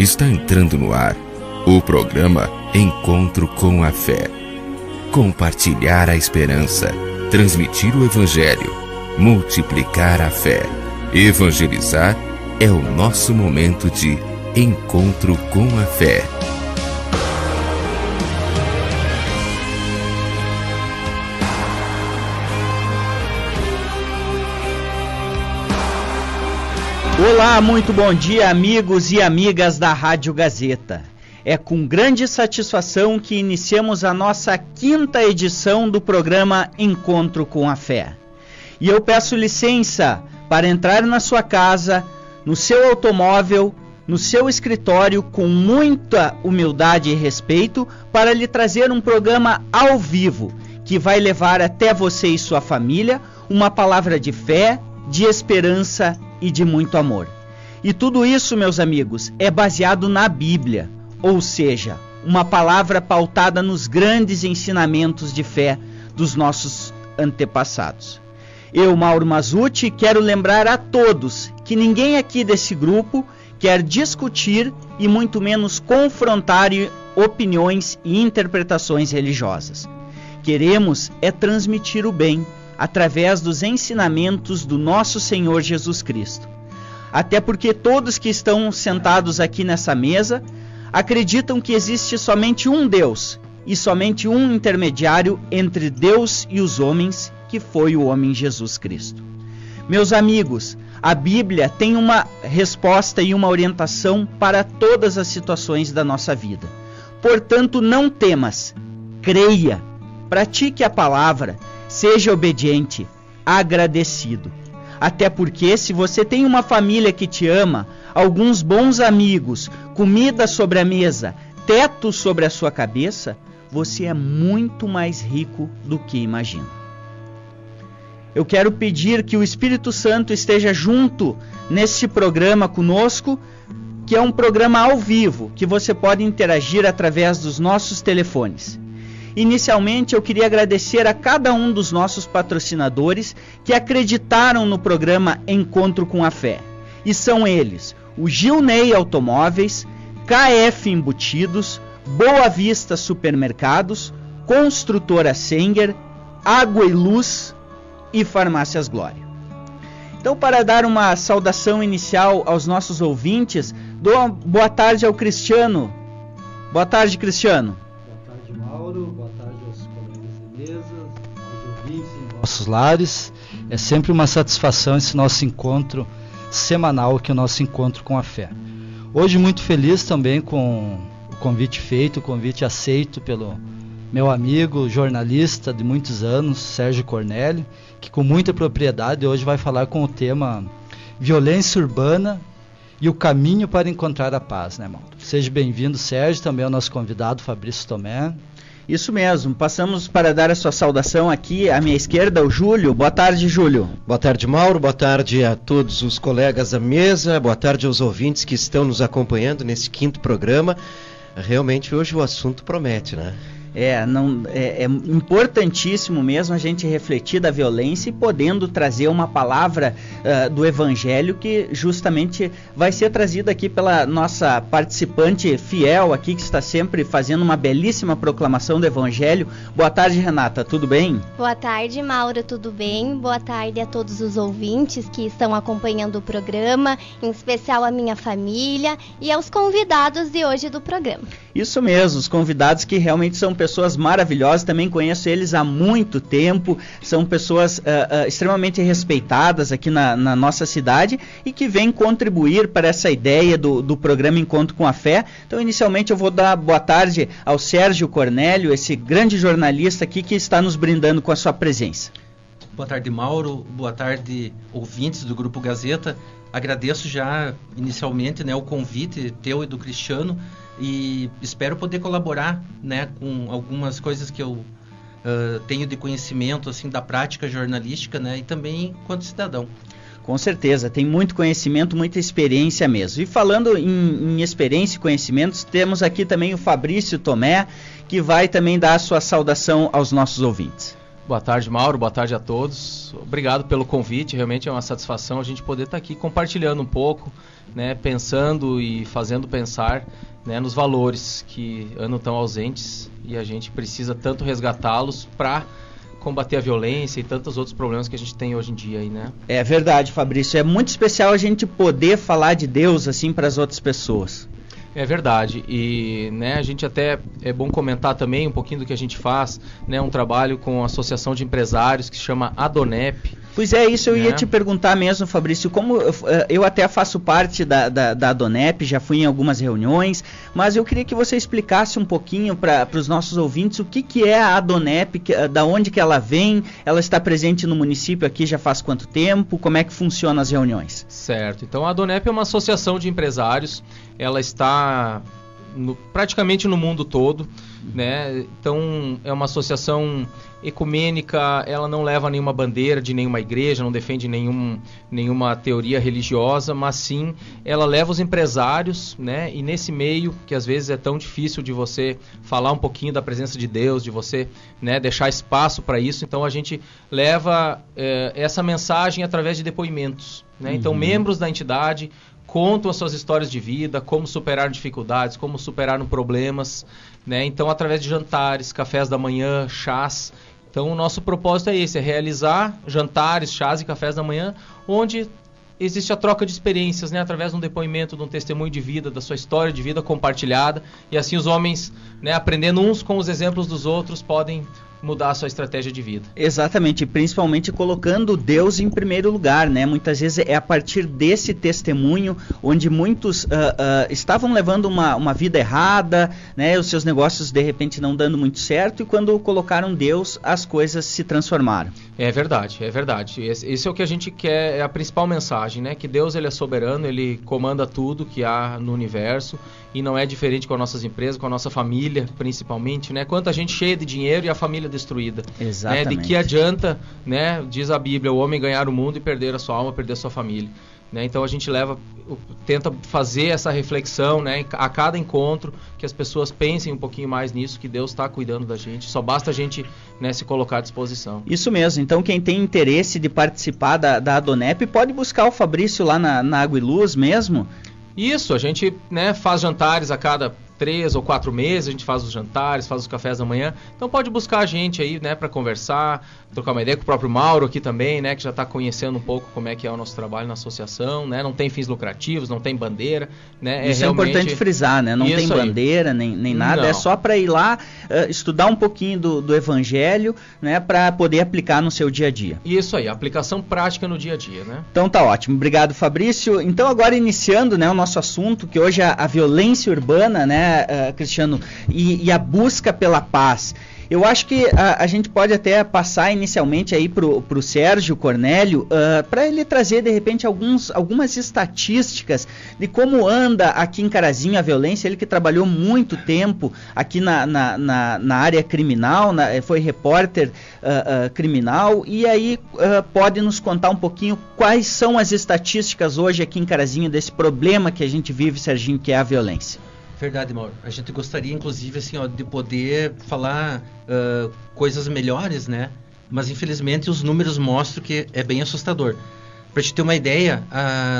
Está entrando no ar o programa Encontro com a Fé. Compartilhar a esperança, transmitir o Evangelho, multiplicar a fé. Evangelizar é o nosso momento de encontro com a fé. Olá, muito bom dia, amigos e amigas da Rádio Gazeta. É com grande satisfação que iniciamos a nossa 5ª edição do programa Encontro com a Fé. E eu peço licença para entrar na sua casa, no seu automóvel, no seu escritório, com muita humildade e respeito, para lhe trazer um programa ao vivo, que vai levar até você e sua família uma palavra de fé, de esperança e de muito amor. E tudo isso, meus amigos, é baseado na Bíblia, ou seja, uma palavra pautada nos grandes ensinamentos de fé dos nossos antepassados. Eu, Mauro Mazzucchi, quero lembrar a todos que ninguém aqui desse grupo quer discutir e muito menos confrontar opiniões e interpretações religiosas. Queremos é transmitir o bem através dos ensinamentos do nosso Senhor Jesus Cristo. Até porque todos que estão sentados aqui nessa mesa acreditam que existe somente um Deus e somente um intermediário entre Deus e os homens, que foi o homem Jesus Cristo. Meus amigos, a Bíblia tem uma resposta e uma orientação para todas as situações da nossa vida. Portanto, não temas, creia, pratique a palavra, seja obediente, agradecido. Até porque, se você tem uma família que te ama, alguns bons amigos, comida sobre a mesa, teto sobre a sua cabeça, você é muito mais rico do que imagina. Eu quero pedir que o Espírito Santo esteja junto nesse programa conosco, que é um programa ao vivo, que você pode interagir através dos nossos telefones. Inicialmente, eu queria agradecer a cada um dos nossos patrocinadores que acreditaram no programa Encontro com a Fé. E são eles: o Gilney Automóveis, KF Embutidos, Boa Vista Supermercados, Construtora Senger, Água e Luz e Farmácias Glória. Então, para dar uma saudação inicial aos nossos ouvintes, dou uma boa tarde ao Cristiano. Boa tarde, Cristiano. Boa tarde, Mauro. Boa tarde aos colegas de mesa, aos ouvintes em nossos lares. É sempre uma satisfação esse nosso encontro semanal, que é o nosso encontro com a fé. Hoje muito feliz também com o convite feito, o convite aceito pelo meu amigo, jornalista de muitos anos, Sérgio Cornélio, que com muita propriedade hoje vai falar com o tema violência urbana e o caminho para encontrar a paz, né, Mauro? Seja bem-vindo, Sérgio, também ao nosso convidado, Fabrício Tomé. Isso mesmo, passamos para dar a sua saudação aqui à minha esquerda, o Júlio. Boa tarde, Júlio. Boa tarde, Mauro. Boa tarde a todos os colegas da mesa. Boa tarde aos ouvintes que estão nos acompanhando nesse 5º programa. Realmente hoje o assunto promete, né? É importantíssimo mesmo a gente refletir da violência e podendo trazer uma palavra do Evangelho que justamente vai ser trazida aqui pela nossa participante fiel aqui, que está sempre fazendo uma belíssima proclamação do Evangelho. Boa tarde, Renata, tudo bem? Boa tarde, Mauro, tudo bem? Boa tarde a todos os ouvintes que estão acompanhando o programa, em especial a minha família e aos convidados de hoje do programa. Isso mesmo, os convidados que realmente são pessoas maravilhosas, também conheço eles há muito tempo, são pessoas extremamente respeitadas aqui na nossa cidade e que vêm contribuir para essa ideia do programa Encontro com a Fé. Então, inicialmente eu vou dar boa tarde ao Sérgio Cornélio, esse grande jornalista aqui que está nos brindando com a sua presença. Boa tarde, Mauro, boa tarde, ouvintes do Grupo Gazeta. Agradeço já inicialmente, né, o convite teu e do Cristiano, e espero poder colaborar, né, com algumas coisas que eu tenho de conhecimento assim, da prática jornalística, né, e também enquanto cidadão. Com certeza, tem muito conhecimento, muita experiência mesmo. E falando em experiência e conhecimentos, temos aqui também o Fabrício Tomé, que vai também dar a sua saudação aos nossos ouvintes. Boa tarde, Mauro. Boa tarde a todos. Obrigado pelo convite. Realmente é uma satisfação a gente poder estar aqui compartilhando um pouco, né, pensando e fazendo pensar, né, nos valores que andam tão ausentes e a gente precisa tanto resgatá-los para combater a violência e tantos outros problemas que a gente tem hoje em dia aí, né? É verdade, Fabrício. É muito especial a gente poder falar de Deus assim para as outras pessoas. É verdade, e né, a gente até é bom comentar também um pouquinho do que a gente faz, né, um trabalho com a Associação de Empresários que se chama ADONEP. Pois é, isso eu ia te perguntar mesmo, Fabrício, como eu até faço parte da ADONEP, já fui em algumas reuniões, mas eu queria que você explicasse um pouquinho para os nossos ouvintes o que é a ADONEP, da onde que ela vem, ela está presente no município aqui já faz quanto tempo, como é que funcionam as reuniões? Certo, então a ADONEP é uma associação de empresários, ela está praticamente no mundo todo, né? Então é uma associação ecumênica, ela não leva nenhuma bandeira de nenhuma igreja, não defende nenhuma teoria religiosa, mas sim ela leva os empresários, né? E nesse meio, que às vezes é tão difícil de você falar um pouquinho da presença de Deus, de você, né, deixar espaço para isso, então a gente leva essa mensagem através de depoimentos, né? Então membros da entidade contam as suas histórias de vida, como superaram dificuldades, como superaram problemas, né? Então, através de jantares, cafés da manhã, chás. Então, o nosso propósito é esse, é realizar jantares, chás e cafés da manhã, onde existe a troca de experiências, né? Através de um depoimento, de um testemunho de vida, da sua história de vida compartilhada. E assim os homens, né, aprendendo uns com os exemplos dos outros, podem mudar a sua estratégia de vida. Exatamente, principalmente colocando Deus em primeiro lugar, né? Muitas vezes é a partir desse testemunho onde muitos estavam levando uma vida errada, né? Os seus negócios de repente não dando muito certo, e quando colocaram Deus, as coisas se transformaram. É verdade, é verdade. Esse é o que a gente quer, é a principal mensagem, né? Que Deus, ele é soberano, ele comanda tudo que há no universo, e não é diferente com as nossas empresas, com a nossa família, principalmente, né? Quanta gente cheia de dinheiro e a família destruída. Exatamente. Né? De que adianta, né? Diz a Bíblia, o homem ganhar o mundo e perder a sua alma, perder a sua família. Né? Então a gente tenta fazer essa reflexão, né, a cada encontro, que as pessoas pensem um pouquinho mais nisso, que Deus está cuidando da gente, só basta a gente, né, se colocar à disposição. Isso mesmo, então quem tem interesse de participar da ADONEP pode buscar o Fabrício lá na Água e Luz mesmo? Isso, a gente, né, faz jantares a cada 3 ou 4 meses, a gente faz os jantares, faz os cafés da manhã, então pode buscar a gente aí, né, para conversar, trocar uma ideia com o próprio Mauro aqui também, né, que já está conhecendo um pouco como é que é o nosso trabalho na associação, né, não tem fins lucrativos, não tem bandeira, né. Isso realmente... é importante frisar, né, não tem bandeira, nem nada, não. É só para ir lá, estudar um pouquinho do Evangelho, né, para poder aplicar no seu dia a dia. Isso aí, aplicação prática no dia a dia, né. Então tá ótimo, obrigado, Fabrício. Então agora iniciando, né, o nosso assunto, que hoje é a violência urbana, né, Cristiano, e a busca pela paz. Eu acho que a gente pode até passar inicialmente aí pro Sérgio Cornélio, para ele trazer de repente algumas estatísticas de como anda aqui em Carazinho a violência. Ele que trabalhou muito tempo aqui na área criminal, foi repórter criminal, e aí pode nos contar um pouquinho quais são as estatísticas hoje aqui em Carazinho desse problema que a gente vive, Serginho, que é a violência. Verdade, Mauro. A gente gostaria, inclusive, assim, ó, de poder falar coisas melhores, né? Mas, infelizmente, os números mostram que é bem assustador. Para te ter uma ideia,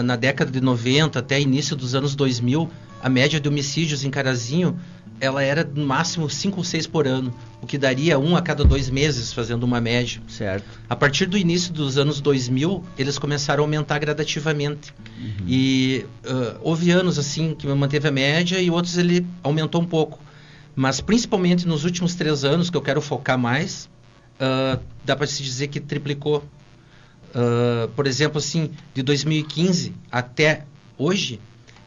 na década de 90 até início dos anos 2000, a média de homicídios em Carazinho, ela era no máximo 5 ou 6 por ano, o que daria 1 a cada 2 meses, fazendo uma média. Certo. A partir do início dos anos 2000, eles começaram a aumentar gradativamente. Uhum. E houve anos assim que manteve a média e outros ele aumentou um pouco. Mas principalmente nos últimos 3 anos, que eu quero focar mais, dá para se dizer que triplicou. Por exemplo, assim, de 2015 até hoje,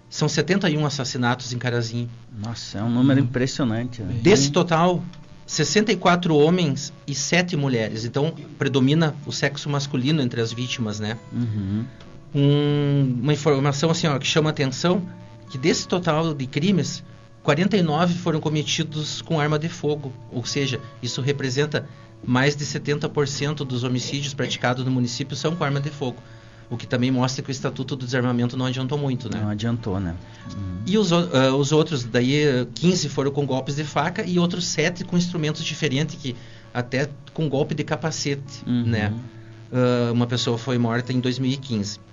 são 71 assassinatos em Carazinho. Nossa, é um número impressionante. Né? Desse total, 64 homens e 7 mulheres. Então, predomina o sexo masculino entre as vítimas, né? Uhum. Uma informação assim, ó, que chama a atenção, que desse total de crimes, 49 foram cometidos com arma de fogo. Ou seja, isso representa mais de 70% dos homicídios praticados no município são com arma de fogo. O que também mostra que o Estatuto do Desarmamento não adiantou muito, né? Não adiantou, né? Uhum. E os outros, daí 15 foram com golpes de faca e outros 7 com instrumentos diferentes que até com golpe de capacete, né? Uma pessoa foi morta em 2015.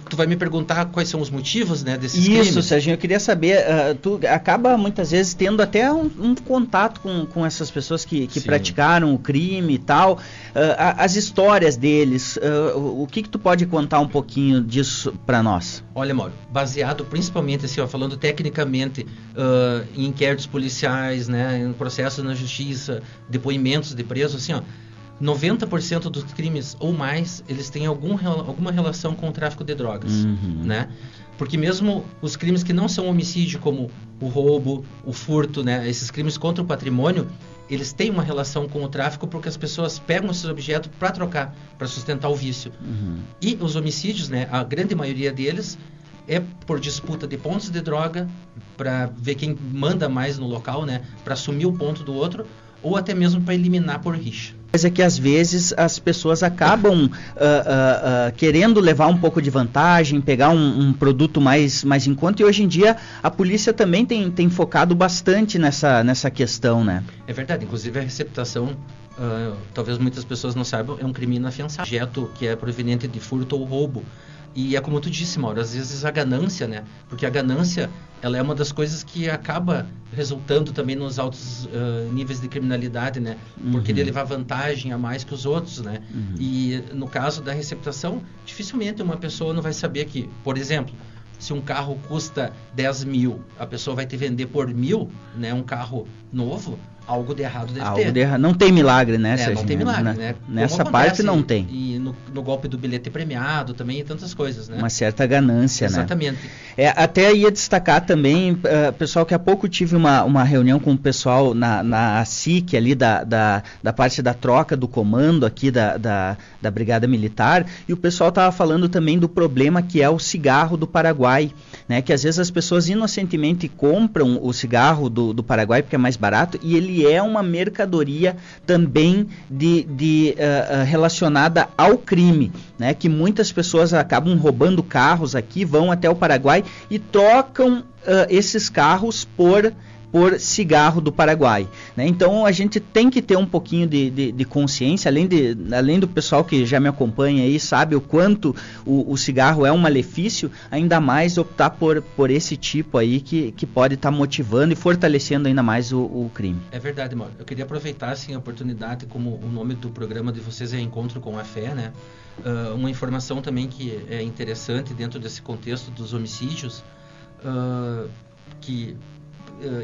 Tu vai me perguntar quais são os motivos, né, desses crimes? Isso, Serginho, eu queria saber, tu acaba muitas vezes tendo até um contato com essas pessoas que praticaram o crime e tal, as histórias deles, o que tu pode contar um pouquinho disso para nós? Olha, Mauro, baseado principalmente, assim, falando tecnicamente em inquéritos policiais, né, em processos na justiça, depoimentos de presos, assim, 90% dos crimes ou mais, eles têm alguma relação com o tráfico de drogas, né? Porque mesmo os crimes que não são homicídio, como o roubo, o furto, né? Esses crimes contra o patrimônio, eles têm uma relação com o tráfico porque as pessoas pegam esses objetos para trocar, para sustentar o vício. E os homicídios, né? A grande maioria deles é por disputa de pontos de droga, para ver quem manda mais no local, né? Para assumir o ponto do outro, ou até mesmo para eliminar por rixa. Mas é que às vezes as pessoas acabam querendo levar um pouco de vantagem, pegar um produto mais em conta, e hoje em dia a polícia também tem focado bastante nessa questão, né? É verdade, inclusive a receptação, talvez muitas pessoas não saibam, é um crime inafiançável, objeto que é proveniente de furto ou roubo. E é como tu disse, Mauro, às vezes a ganância, né? Porque a ganância, ela é uma das coisas que acaba resultando também nos altos níveis de criminalidade, né? Por querer levar vantagem a mais que os outros, né? E no caso da receptação, dificilmente uma pessoa não vai saber que, por exemplo, se um carro custa 10 mil, a pessoa vai te vender por 1.000, né? Um carro novo, algo de errado deve ter. Não tem milagre, né, Serginho? Não tem milagre, né? Nessa parte não tem. E no golpe do bilhete premiado também, e tantas coisas, né? Uma certa ganância, Exatamente. né? Até ia destacar também, pessoal, que há pouco tive uma reunião com o pessoal na SIC ali da parte da troca do comando aqui da Brigada Militar, e o pessoal estava falando também do problema que é o cigarro do Paraguai, né? Que às vezes as pessoas inocentemente compram o cigarro do Paraguai porque é mais barato, e ele é uma mercadoria também relacionada ao crime, né? Que muitas pessoas acabam roubando carros aqui, vão até o Paraguai e trocam esses carros por cigarro do Paraguai, né? Então a gente tem que ter um pouquinho de consciência, além do pessoal que já me acompanha aí, sabe o quanto o cigarro é um malefício, ainda mais optar por esse tipo aí que pode estar motivando e fortalecendo ainda mais o crime. É verdade, Mauro. Eu queria aproveitar assim, a oportunidade, como o nome do programa de vocês é Encontro com a Fé, né? Uma informação também que é interessante dentro desse contexto dos homicídios, que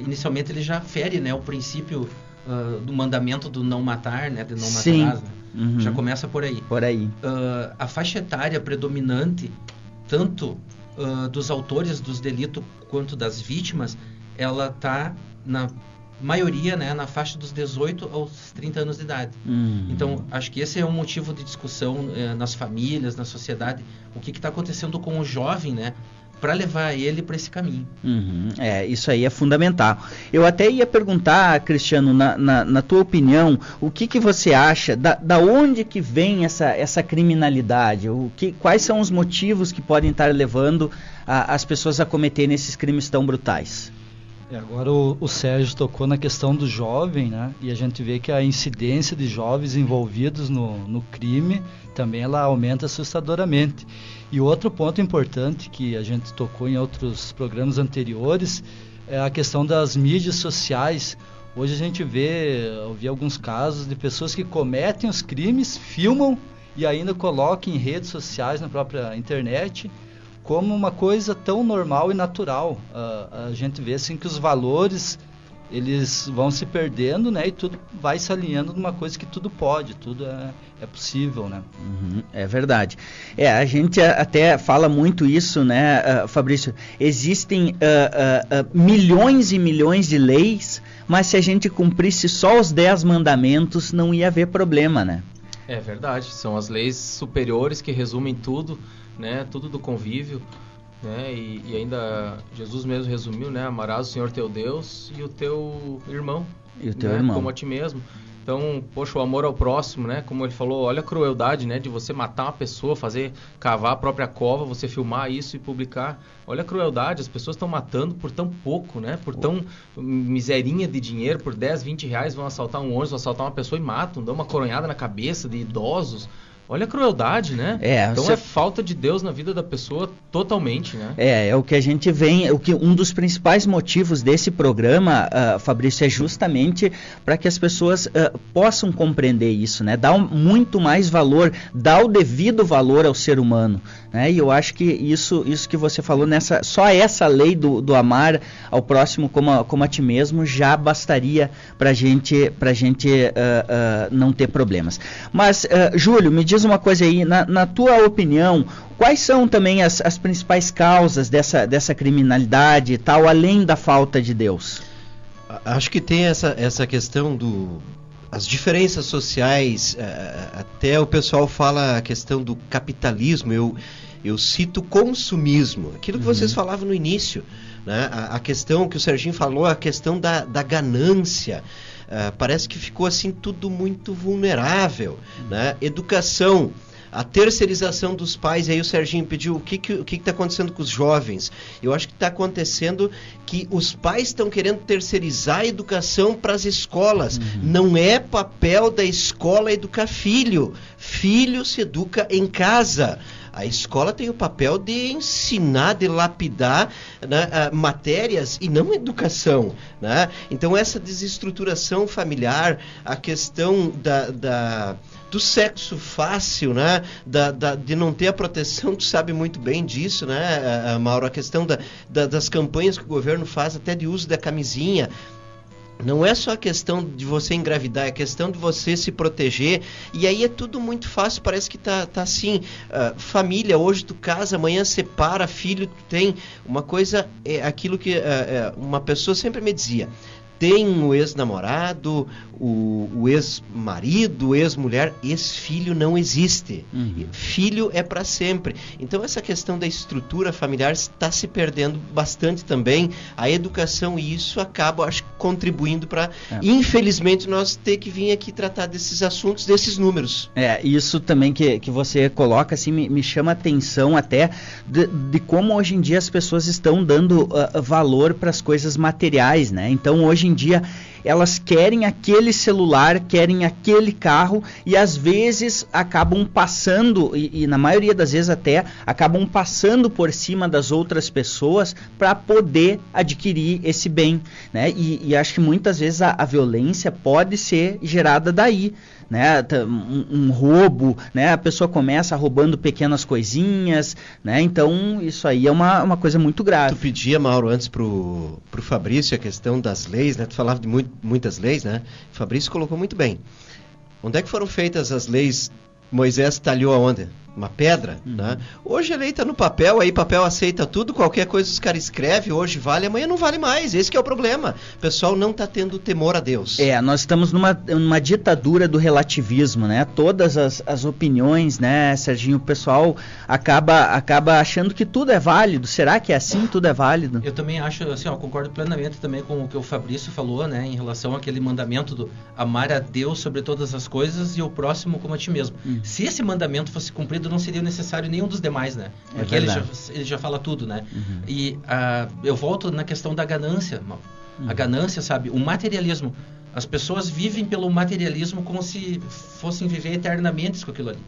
inicialmente ele já fere, né, o princípio do mandamento do não matar, né, de não matarás, né? Já começa por aí. A faixa etária predominante, tanto dos autores dos delitos quanto das vítimas, ela está na maioria, né, na faixa dos 18 aos 30 anos de idade. Então, acho que esse é um motivo de discussão nas famílias, na sociedade, o que está acontecendo com o jovem, né, para levar ele para esse caminho. Isso aí é fundamental. Eu até ia perguntar, Cristiano, na tua opinião, o que você acha, da onde que vem essa criminalidade? Quais são os motivos que podem estar levando as pessoas a cometerem esses crimes tão brutais? Agora o Sérgio tocou na questão do jovem, né? E a gente vê que a incidência de jovens envolvidos no crime também ela aumenta assustadoramente. E outro ponto importante que a gente tocou em outros programas anteriores é a questão das mídias sociais. Hoje a gente ouvi alguns casos de pessoas que cometem os crimes, filmam e ainda colocam em redes sociais, na própria internet, como uma coisa tão normal e natural. A gente vê assim que os valores eles vão se perdendo, né? E tudo vai se alinhando numa coisa que tudo pode, tudo é possível, né? É verdade. A gente até fala muito isso, né, Fabrício? Existem milhões e milhões de leis, mas se a gente cumprisse só os 10 mandamentos, não ia haver problema, né? É verdade. São as leis superiores que resumem tudo, né? Tudo do convívio. Né? E ainda Jesus mesmo resumiu, né? Amarás o Senhor teu Deus e o teu irmão, irmão, como a ti mesmo. Então, poxa, o amor ao próximo, né? Como ele falou, olha a crueldade, né? De você matar uma pessoa, cavar a própria cova, você filmar isso e publicar. Olha a crueldade, as pessoas estão matando por tão pouco, né? Por tão miserinha de dinheiro, por 10, 20 reais vão assaltar um ônibus, vão assaltar uma pessoa e matam, dão uma coronhada na cabeça de idosos. Olha a crueldade, né? Então é falta de Deus na vida da pessoa totalmente, né? É o que a gente vem, um dos principais motivos desse programa, Fabrício, é justamente para que as pessoas possam compreender isso, né? Dar muito mais valor, dar o devido valor ao ser humano, né? E eu acho que isso que você falou, só essa lei do amar ao próximo como a ti mesmo já bastaria pra gente não ter problemas. Mas, Júlio, me diz uma coisa aí, na tua opinião, quais são também as principais causas dessa criminalidade e tal, além da falta de Deus? Acho que tem essa questão as diferenças sociais, até o pessoal fala a questão do capitalismo, eu cito consumismo, aquilo que vocês falavam no início, né? A questão que o Serginho falou, a questão da ganância. Parece que ficou assim tudo muito vulnerável, né? Educação, a terceirização dos pais. Aí o Serginho pediu o que está acontecendo com os jovens. Eu acho que está acontecendo que os pais estão querendo terceirizar a educação para as escolas. Não é papel da escola educar filho. Filho se educa em casa. A escola tem o papel de ensinar, de lapidar, né, matérias e não educação, né? Então essa desestruturação familiar, a questão do sexo fácil, né? De não ter a proteção, tu sabe muito bem disso, né, Mauro? A questão das campanhas que o governo faz até de uso da camisinha. Não é só a questão de você engravidar, é a questão de você se proteger. E aí é tudo muito fácil, parece que tá assim. Família, hoje tu casa, amanhã separa, filho, tu tem. Uma coisa, é aquilo que uma pessoa sempre me dizia. Tem o ex-namorado, o ex-marido, o ex-mulher, ex-filho não existe. Filho é para sempre. Então essa questão da estrutura familiar está se perdendo bastante também. A educação, e isso acaba, acho, contribuindo para, infelizmente, nós ter que vir aqui tratar desses assuntos, desses números. Isso também que você coloca, assim, me chama a atenção até de como hoje em dia as pessoas estão dando valor para as coisas materiais, né? Então hoje em dia elas querem aquele celular, querem aquele carro e às vezes acabam passando, e na maioria das vezes até, acabam passando por cima das outras pessoas para poder adquirir esse bem, né? E acho que muitas vezes a violência pode ser gerada daí, né? Um roubo, né? A pessoa começa roubando pequenas coisinhas, né? Então isso aí é uma coisa muito grave. Tu pedia, Mauro, antes pro Fabrício a questão das leis, né? Tu falava de muitas leis, né? O Fabrício colocou muito bem. Onde é que foram feitas as leis? Moisés talhou aonde? Uma pedra, né? Hoje a lei está no papel, aí papel aceita tudo, qualquer coisa os caras escrevem, hoje vale, amanhã não vale mais, esse que é o problema. O pessoal não está tendo temor a Deus. Nós estamos numa ditadura do relativismo, né? Todas as opiniões, né, Serginho, o pessoal acaba achando que tudo é válido. Será que é assim? Tudo é válido? Eu também acho, assim, concordo plenamente também com o que o Fabrício falou, né, em relação àquele mandamento do amar a Deus sobre todas as coisas e o próximo como a ti mesmo. Se esse mandamento fosse cumprido, não seria necessário nenhum dos demais, né? Porque ele já fala tudo, né? E eu volto na questão da ganância, a ganância, sabe? O materialismo. As pessoas vivem pelo materialismo como se fossem viver eternamente com aquilo ali.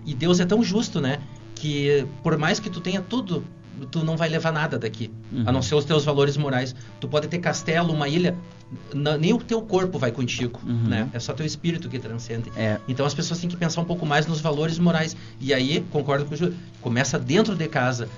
E Deus é tão justo, né? Que por mais que tu tenha tudo, tu não vai levar nada daqui, a não ser os teus valores morais. Tu pode ter castelo, uma ilha, nem o teu corpo vai contigo, né? É só teu espírito que transcende. Então as pessoas têm que pensar um pouco mais nos valores morais. E aí, concordo com o Júlio, começa dentro de casa.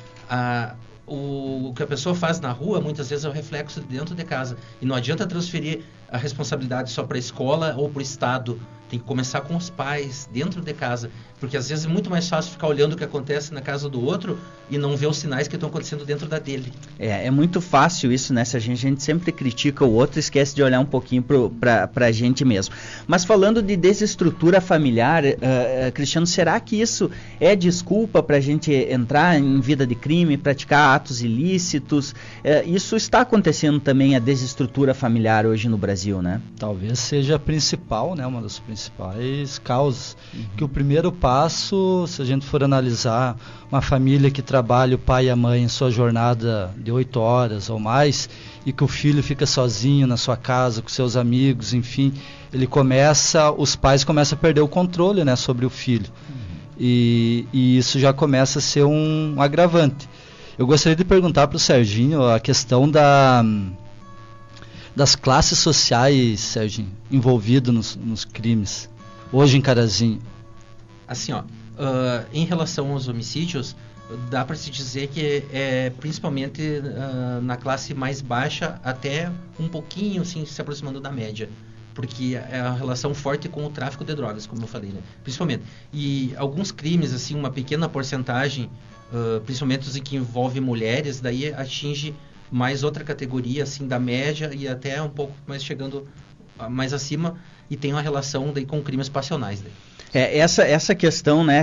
O que a pessoa faz na rua, muitas vezes é o reflexo de dentro de casa. E não adianta transferir a responsabilidade só para a escola ou para o Estado. Tem que começar com os pais, dentro de casa. Porque às vezes é muito mais fácil ficar olhando o que acontece na casa do outro e não ver os sinais que estão acontecendo dentro da dele. É muito fácil isso, né? A gente sempre critica o outro e esquece de olhar um pouquinho para a gente mesmo. Mas falando de desestrutura familiar, Cristiano, será que isso é desculpa para a gente entrar em vida de crime, praticar atos ilícitos? Isso está acontecendo também, a desestrutura familiar hoje no Brasil, né? Talvez seja a principal, né? Uma das principais causas. Que o primeiro passo, se a gente for analisar uma família que trabalha o pai e a mãe em sua jornada de 8 horas ou mais, e que o filho fica sozinho na sua casa, com seus amigos, enfim, os pais começam a perder o controle, né, sobre o filho. E isso já começa a ser um agravante. Eu gostaria de perguntar para o Serginho a questão das classes sociais, Serginho, envolvidas nos crimes, hoje em Carazinho. Assim, em relação aos homicídios, dá para se dizer que é principalmente na classe mais baixa, até um pouquinho assim, se aproximando da média, porque é a relação forte com o tráfico de drogas, como eu falei, né? Principalmente. E alguns crimes, assim, uma pequena porcentagem, principalmente os que envolvem mulheres, daí atinge mais outra categoria, assim, da média e até um pouco mais chegando mais acima, e tem uma relação daí com crimes passionais, daí. Essa questão, né,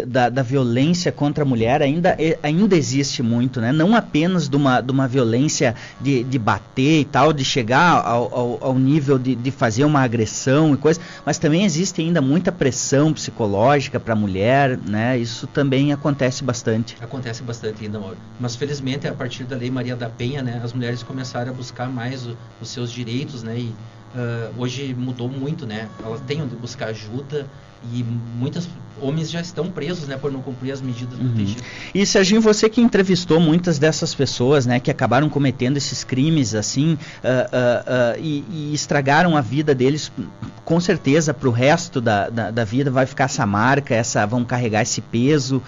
da violência contra a mulher ainda existe muito, né? Não apenas de uma violência de bater e tal, de chegar ao nível de fazer uma agressão e coisa, mas também existe ainda muita pressão psicológica para a mulher, né? Isso também acontece bastante. Acontece bastante ainda, mas felizmente a partir da Lei Maria da Penha, né, as mulheres começaram a buscar mais os seus direitos, né? E hoje mudou muito, né? Elas têm onde buscar ajuda e muitos homens já estão presos, né, por não cumprir as medidas protegidas. E Serginho, você que entrevistou muitas dessas pessoas, né, que acabaram cometendo esses crimes assim e estragaram a vida deles, com certeza para o resto da vida vai ficar essa marca, vão carregar esse peso.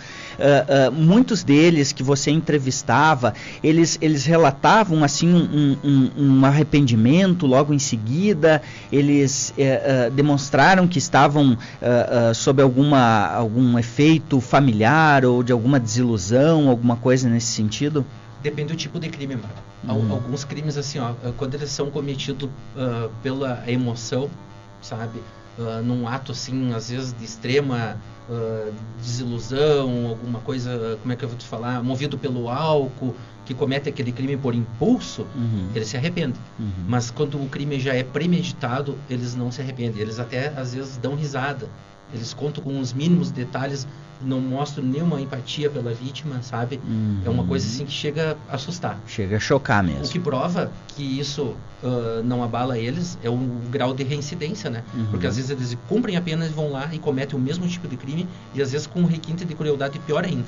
Muitos deles que você entrevistava, eles relatavam assim um arrependimento logo em seguida, eles demonstraram que estavam sob algum efeito familiar ou de alguma desilusão, alguma coisa nesse sentido? Depende do tipo de crime, mano. Alguns crimes, assim, quando eles são cometidos pela emoção, sabe? Num ato, assim, às vezes de extrema desilusão, alguma coisa, como é que eu vou te falar? Movido pelo álcool, que comete aquele crime por impulso, eles se arrependem. Mas quando o crime já é premeditado, eles não se arrependem. Eles até, às vezes, dão risada. Eles contam com os mínimos detalhes, não mostram nenhuma empatia pela vítima, sabe? É uma coisa assim que chega a assustar. Chega a chocar mesmo. O que prova que isso não abala eles é o grau de reincidência, né? Porque às vezes eles cumprem a pena e vão lá e cometem o mesmo tipo de crime e às vezes com um requinte de crueldade pior ainda.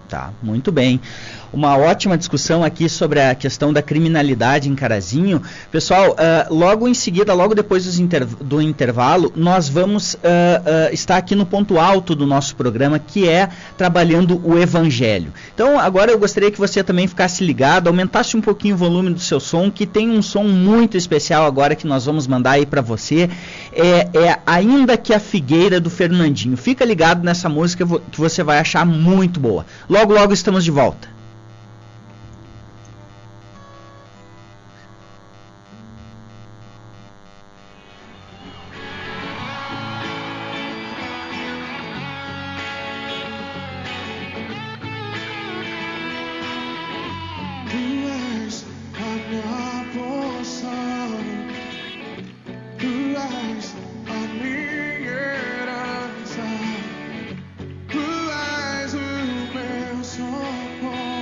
Tá, muito bem. Uma ótima discussão aqui sobre a questão da criminalidade em Carazinho. Pessoal, logo em seguida, logo depois do intervalo, nós vamos estar aqui no ponto alto do nosso programa, que é trabalhando o Evangelho. Então, agora eu gostaria que você também ficasse ligado, aumentasse um pouquinho o volume do seu som, que tem um som muito especial agora que nós vamos mandar aí para você. Ainda que a Figueira, do Fernandinho. Fica ligado nessa música que você vai achar muito boa. Logo, logo estamos de volta. Who eyes will melt so cold.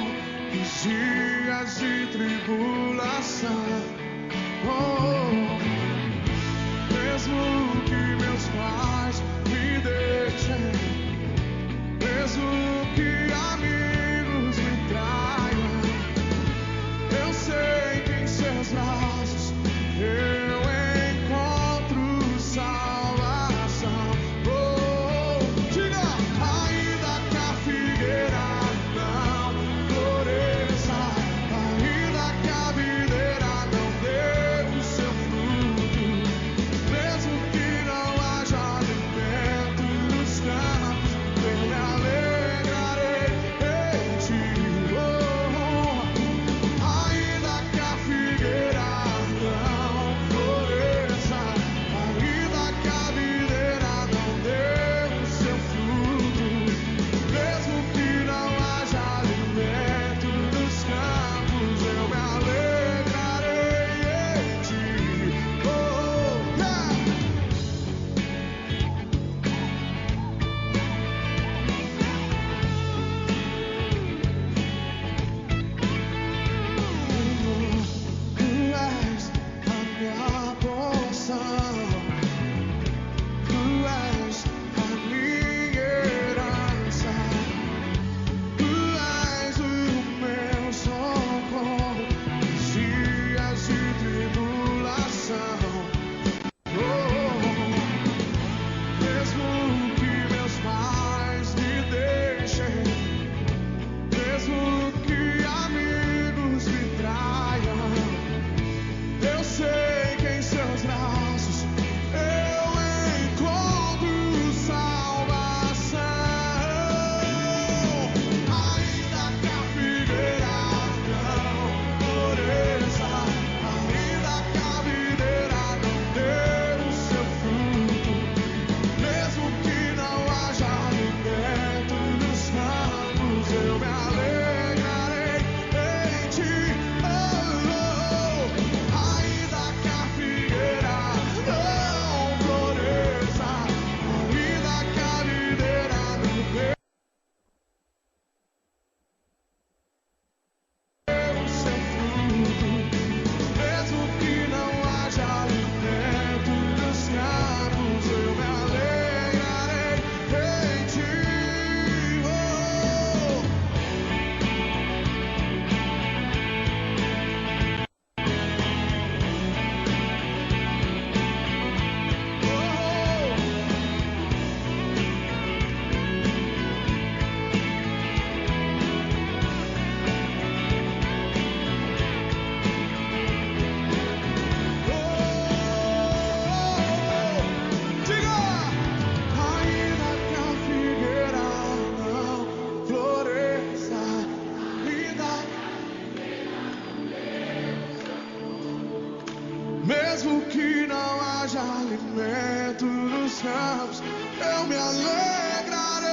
Mesmo que não haja alimento nos campos, eu me alegrarei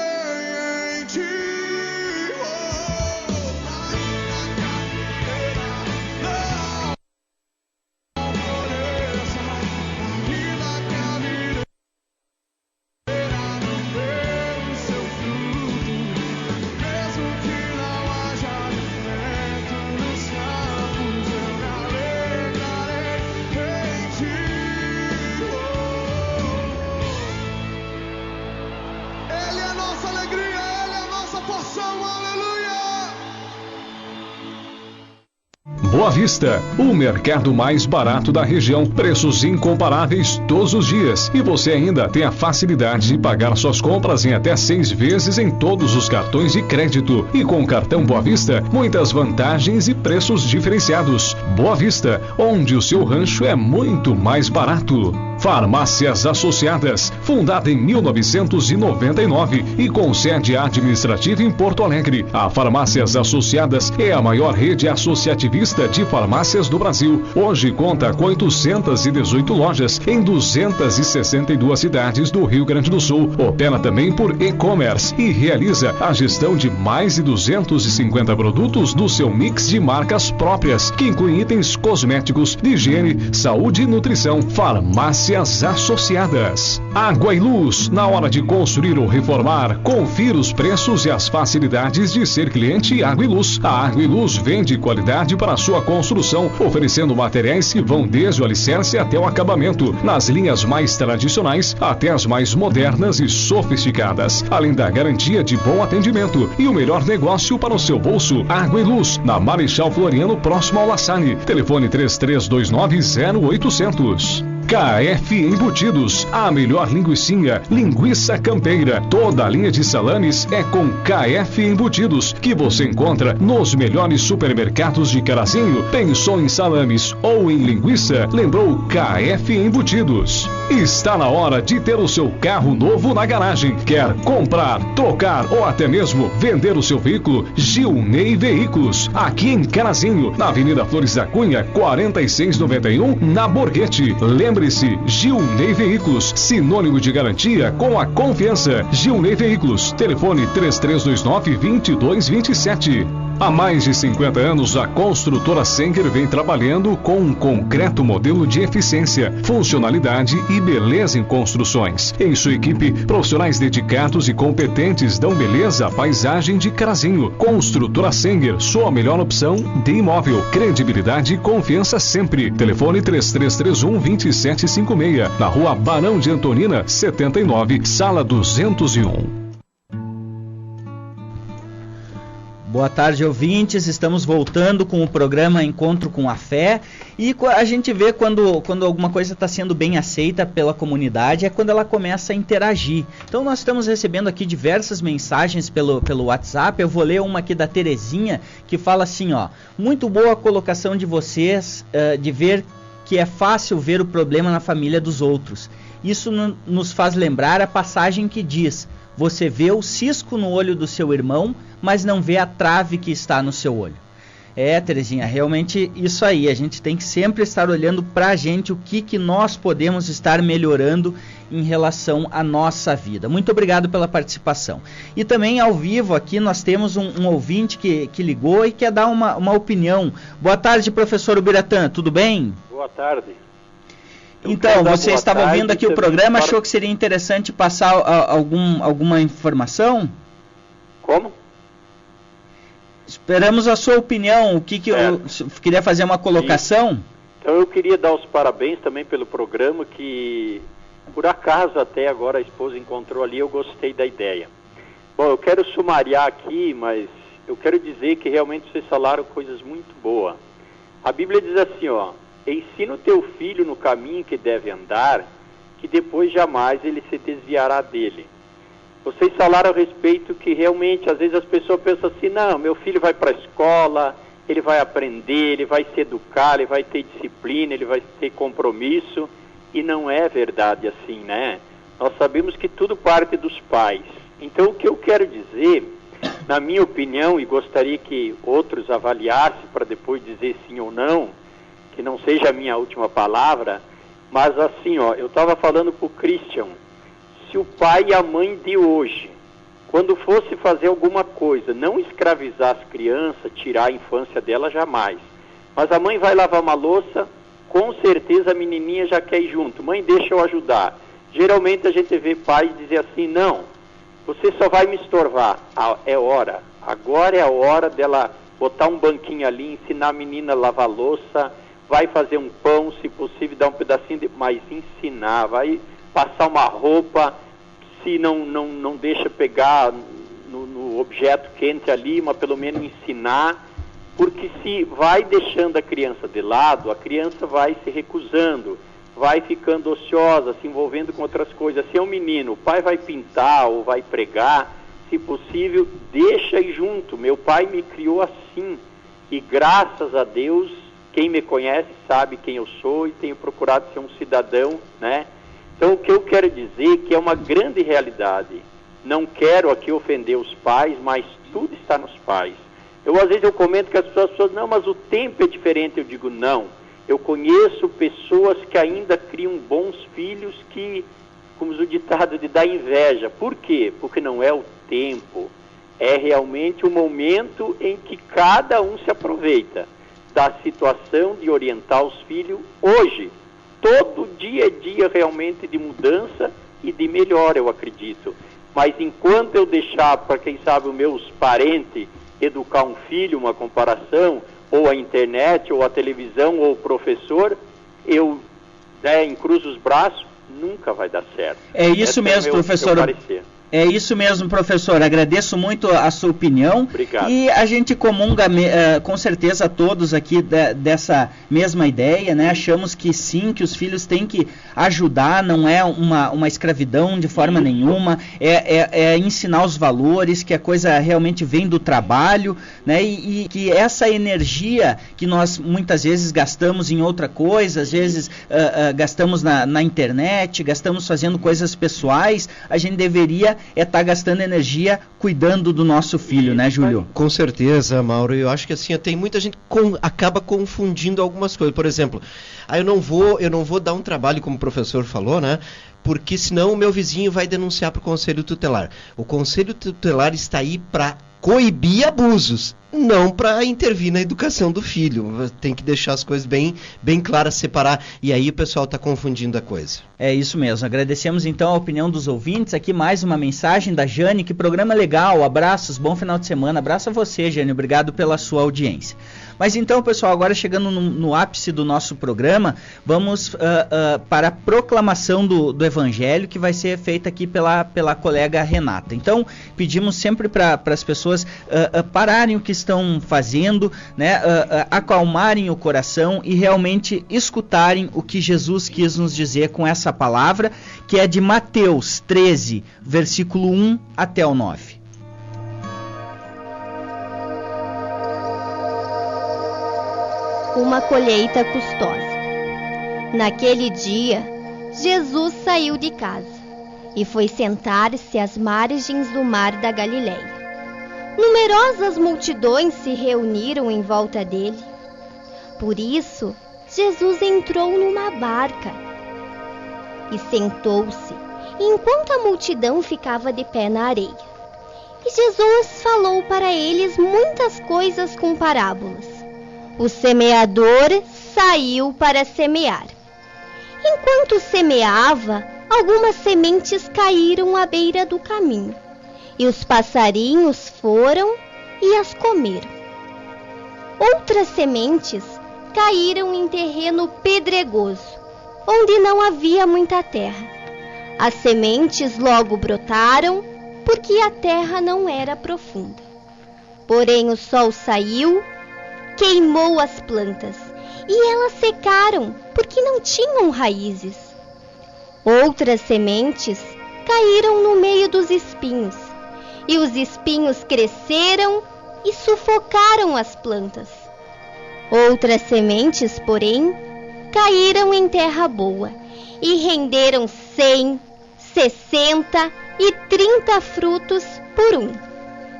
em ti. Boa Vista, o mercado mais barato da região, preços incomparáveis todos os dias. E você ainda tem a facilidade de pagar suas compras em até 6 vezes em todos os cartões de crédito. E com o cartão Boa Vista, muitas vantagens e preços diferenciados. Boa Vista, onde o seu rancho é muito mais barato. Farmácias Associadas, fundada em 1999 e com sede administrativa em Porto Alegre. A Farmácias Associadas é a maior rede associativista de farmácias do Brasil. Hoje conta com 818 lojas em 262 cidades do Rio Grande do Sul. Opera também por e-commerce e realiza a gestão de mais de 250 produtos do seu mix de marcas próprias, que inclui itens cosméticos, de higiene, saúde e nutrição. Farmácias Associadas. Água e Luz. Na hora de construir ou reformar, confira os preços e as facilidades de ser cliente Água e Luz. A Água e Luz vende qualidade para a sua construção, oferecendo materiais que vão desde o alicerce até o acabamento, nas linhas mais tradicionais até as mais modernas e sofisticadas, além da garantia de bom atendimento e o melhor negócio para o seu bolso. Água e Luz, na Marechal Floriano, próximo ao La Salle. Telefone 3329-0800. KF Embutidos, a melhor linguicinha, linguiça campeira. Toda a linha de salames é com KF Embutidos, que você encontra nos melhores supermercados de Carazinho. Pensou em salames ou em linguiça? Lembrou KF Embutidos. Está na hora de ter o seu carro novo na garagem. Quer comprar, trocar ou até mesmo vender o seu veículo? Gilney Veículos, aqui em Carazinho, na Avenida Flores da Cunha, 4691, na Borghetti. Lembre-se, Gilney Veículos, sinônimo de garantia com a confiança. Gilney Veículos, telefone 3329-2227. Há mais de 50 anos, a construtora Senker vem trabalhando com um concreto modelo de eficiência, funcionalidade e beleza em construções. Em sua equipe, profissionais dedicados e competentes dão beleza à paisagem de Carazinho. Construtora Senker, sua melhor opção de imóvel. Credibilidade e confiança sempre. Telefone 3331-2756, na Rua Barão de Antonina, 79, Sala 201. Boa tarde, ouvintes. Estamos voltando com o programa Encontro com a Fé. E a gente vê quando alguma coisa está sendo bem aceita pela comunidade, é quando ela começa a interagir. Então nós estamos recebendo aqui diversas mensagens pelo WhatsApp. Eu vou ler uma aqui da Terezinha, que fala assim, ó: muito boa a colocação de vocês, de ver que é fácil ver o problema na família dos outros. Isso nos faz lembrar a passagem que diz: você vê o cisco no olho do seu irmão, mas não vê a trave que está no seu olho. Terezinha, realmente isso aí. A gente tem que sempre estar olhando para a gente, o que nós podemos estar melhorando em relação à nossa vida. Muito obrigado pela participação. E também ao vivo aqui nós temos um ouvinte que ligou e quer dar uma opinião. Boa tarde, professor Ubiratã, tudo bem? Boa tarde. Então, você estava ouvindo aqui o programa, achou que seria interessante passar alguma informação? Como? Esperamos a sua opinião, eu queria fazer uma colocação. Sim. Então eu queria dar os parabéns também pelo programa, que por acaso até agora a esposa encontrou ali, eu gostei da ideia. Bom, eu quero sumariar aqui, mas eu quero dizer que realmente vocês falaram coisas muito boas. A Bíblia diz assim, ó: ensina o teu filho no caminho que deve andar, que depois jamais ele se desviará dele. Vocês falaram a respeito que realmente, às vezes as pessoas pensam assim, não, meu filho vai para a escola, ele vai aprender, ele vai se educar, ele vai ter disciplina, ele vai ter compromisso, e não é verdade assim, né? Nós sabemos que tudo parte dos pais. Então o que eu quero dizer, na minha opinião, e gostaria que outros avaliassem para depois dizer sim ou não, que não seja a minha última palavra, Mas assim, ó, eu estava falando pro Christian, se o pai e a mãe de hoje, quando fosse fazer alguma coisa, não escravizar as crianças, tirar a infância dela, jamais. Mas a mãe vai lavar uma louça, com certeza a menininha já quer ir junto. Mãe, deixa eu ajudar. Geralmente a gente vê pais dizer assim, não, você só vai me estorvar. É hora. Agora é a hora dela botar um banquinho ali, ensinar a menina a lavar louça, vai fazer um pão, se possível, dar um pedacinho de... Mas ensinar, vai passar uma roupa... Se não deixa pegar no objeto quente ali, mas pelo menos ensinar, porque se vai deixando a criança de lado, a criança vai se recusando, vai ficando ociosa, se envolvendo com outras coisas. Se é um menino, o pai vai pintar ou vai pregar, se possível, deixa ir junto. Meu pai me criou assim, e graças a Deus, quem me conhece sabe quem eu sou e tenho procurado ser um cidadão, né? Então, o que eu quero dizer é que é uma grande realidade. Não quero aqui ofender os pais, mas tudo está nos pais. Às vezes eu comento que as pessoas, não, mas o tempo é diferente. Eu digo, não. Eu conheço pessoas que ainda criam bons filhos que, como o ditado, de dar inveja. Por quê? Porque não é o tempo. É realmente o momento em que cada um se aproveita da situação de orientar os filhos hoje. Todo dia é dia realmente de mudança e de melhora, eu acredito. Mas enquanto eu deixar para, quem sabe, os meus parentes educar um filho, uma comparação, ou a internet, ou a televisão, ou o professor, eu encruzo os braços, nunca vai dar certo. É isso mesmo, professor. É isso mesmo, professor. Agradeço muito a sua opinião. Obrigado. E a gente comunga, com certeza, todos aqui dessa mesma ideia, né? Achamos que sim, que os filhos têm que ajudar, não é uma escravidão de forma nenhuma, é ensinar os valores, que a coisa realmente vem do trabalho, né? E que essa energia que nós muitas vezes gastamos em outra coisa, às vezes gastamos na internet, gastamos fazendo coisas pessoais, a gente deveria estar gastando energia cuidando do nosso filho, né, Júlio? Com certeza, Mauro. Eu acho que assim, tem muita gente que acaba confundindo algumas coisas. Por exemplo, eu não vou dar um trabalho, como o professor falou, né? Porque senão o meu vizinho vai denunciar para o Conselho Tutelar. O Conselho Tutelar está aí para coibir abusos, não para intervir na educação do filho. Tem que deixar as coisas bem claras, separar, e aí o pessoal está confundindo a coisa. É isso mesmo. Agradecemos então a opinião dos ouvintes. Aqui mais uma mensagem da Jane, que programa legal, abraços, bom final de semana. Abraço a você, Jane, obrigado pela sua audiência. Mas então, pessoal, agora chegando no ápice do nosso programa, vamos para a proclamação do Evangelho, que vai ser feita aqui pela colega Renata. Então, pedimos sempre para as pessoas pararem o que estão fazendo, né, acalmarem o coração e realmente escutarem o que Jesus quis nos dizer com essa palavra, que é de Mateus 13, versículo 1 até o 9. Uma colheita custosa. Naquele dia, Jesus saiu de casa e foi sentar-se às margens do mar da Galileia. Numerosas multidões se reuniram em volta dele. Por isso, Jesus entrou numa barca e sentou-se, enquanto a multidão ficava de pé na areia. E Jesus falou para eles muitas coisas com parábolas. O semeador saiu para semear. Enquanto semeava, algumas sementes caíram à beira do caminho, e os passarinhos foram e as comeram. Outras sementes caíram em terreno pedregoso, onde não havia muita terra. As sementes logo brotaram, porque a terra não era profunda. Porém o sol saiu, queimou as plantas, e elas secaram, porque não tinham raízes. Outras sementes caíram no meio dos espinhos, e os espinhos cresceram e sufocaram as plantas. Outras sementes, porém, caíram em terra boa, e renderam 100, 60 e 30 frutos por um.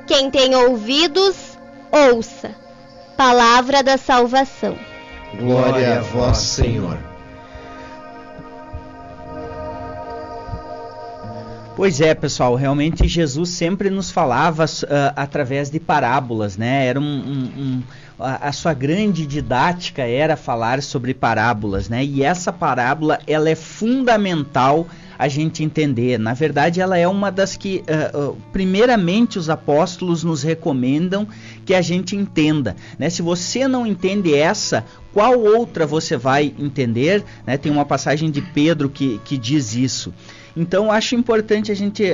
Quem tem ouvidos, ouça. Palavra da salvação. Glória a vós, Senhor. Pois é, pessoal, realmente Jesus sempre nos falava através de parábolas, né? Era a sua grande didática era falar sobre parábolas, né? E essa parábola, ela é fundamental a gente entender. Na verdade, ela é uma das que, primeiramente, os apóstolos nos recomendam que a gente entenda, né? Se você não entende essa, qual outra você vai entender, né? Tem uma passagem de Pedro que diz isso. Então, acho importante a gente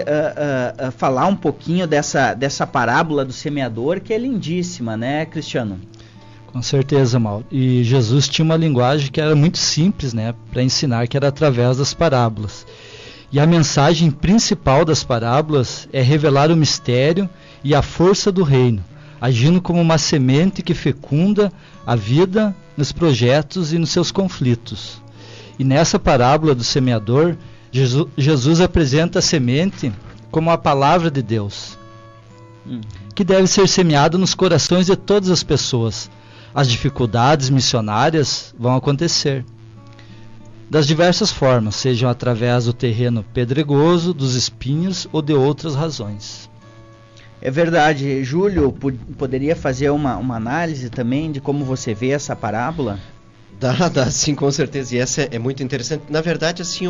falar um pouquinho dessa parábola do semeador, que é lindíssima, né, Cristiano? Com certeza, Mauro. E Jesus tinha uma linguagem que era muito simples, né, para ensinar, que era através das parábolas. E a mensagem principal das parábolas é revelar o mistério e a força do reino, agindo como uma semente que fecunda a vida nos projetos e nos seus conflitos. E nessa parábola do semeador, Jesus apresenta a semente como a palavra de Deus, que deve ser semeada nos corações de todas as pessoas. As dificuldades missionárias vão acontecer das diversas formas, sejam através do terreno pedregoso, dos espinhos ou de outras razões. É verdade. Júlio, poderia fazer uma análise também de como você vê essa parábola? Dá, sim, com certeza, e essa é muito interessante. Na verdade, assim,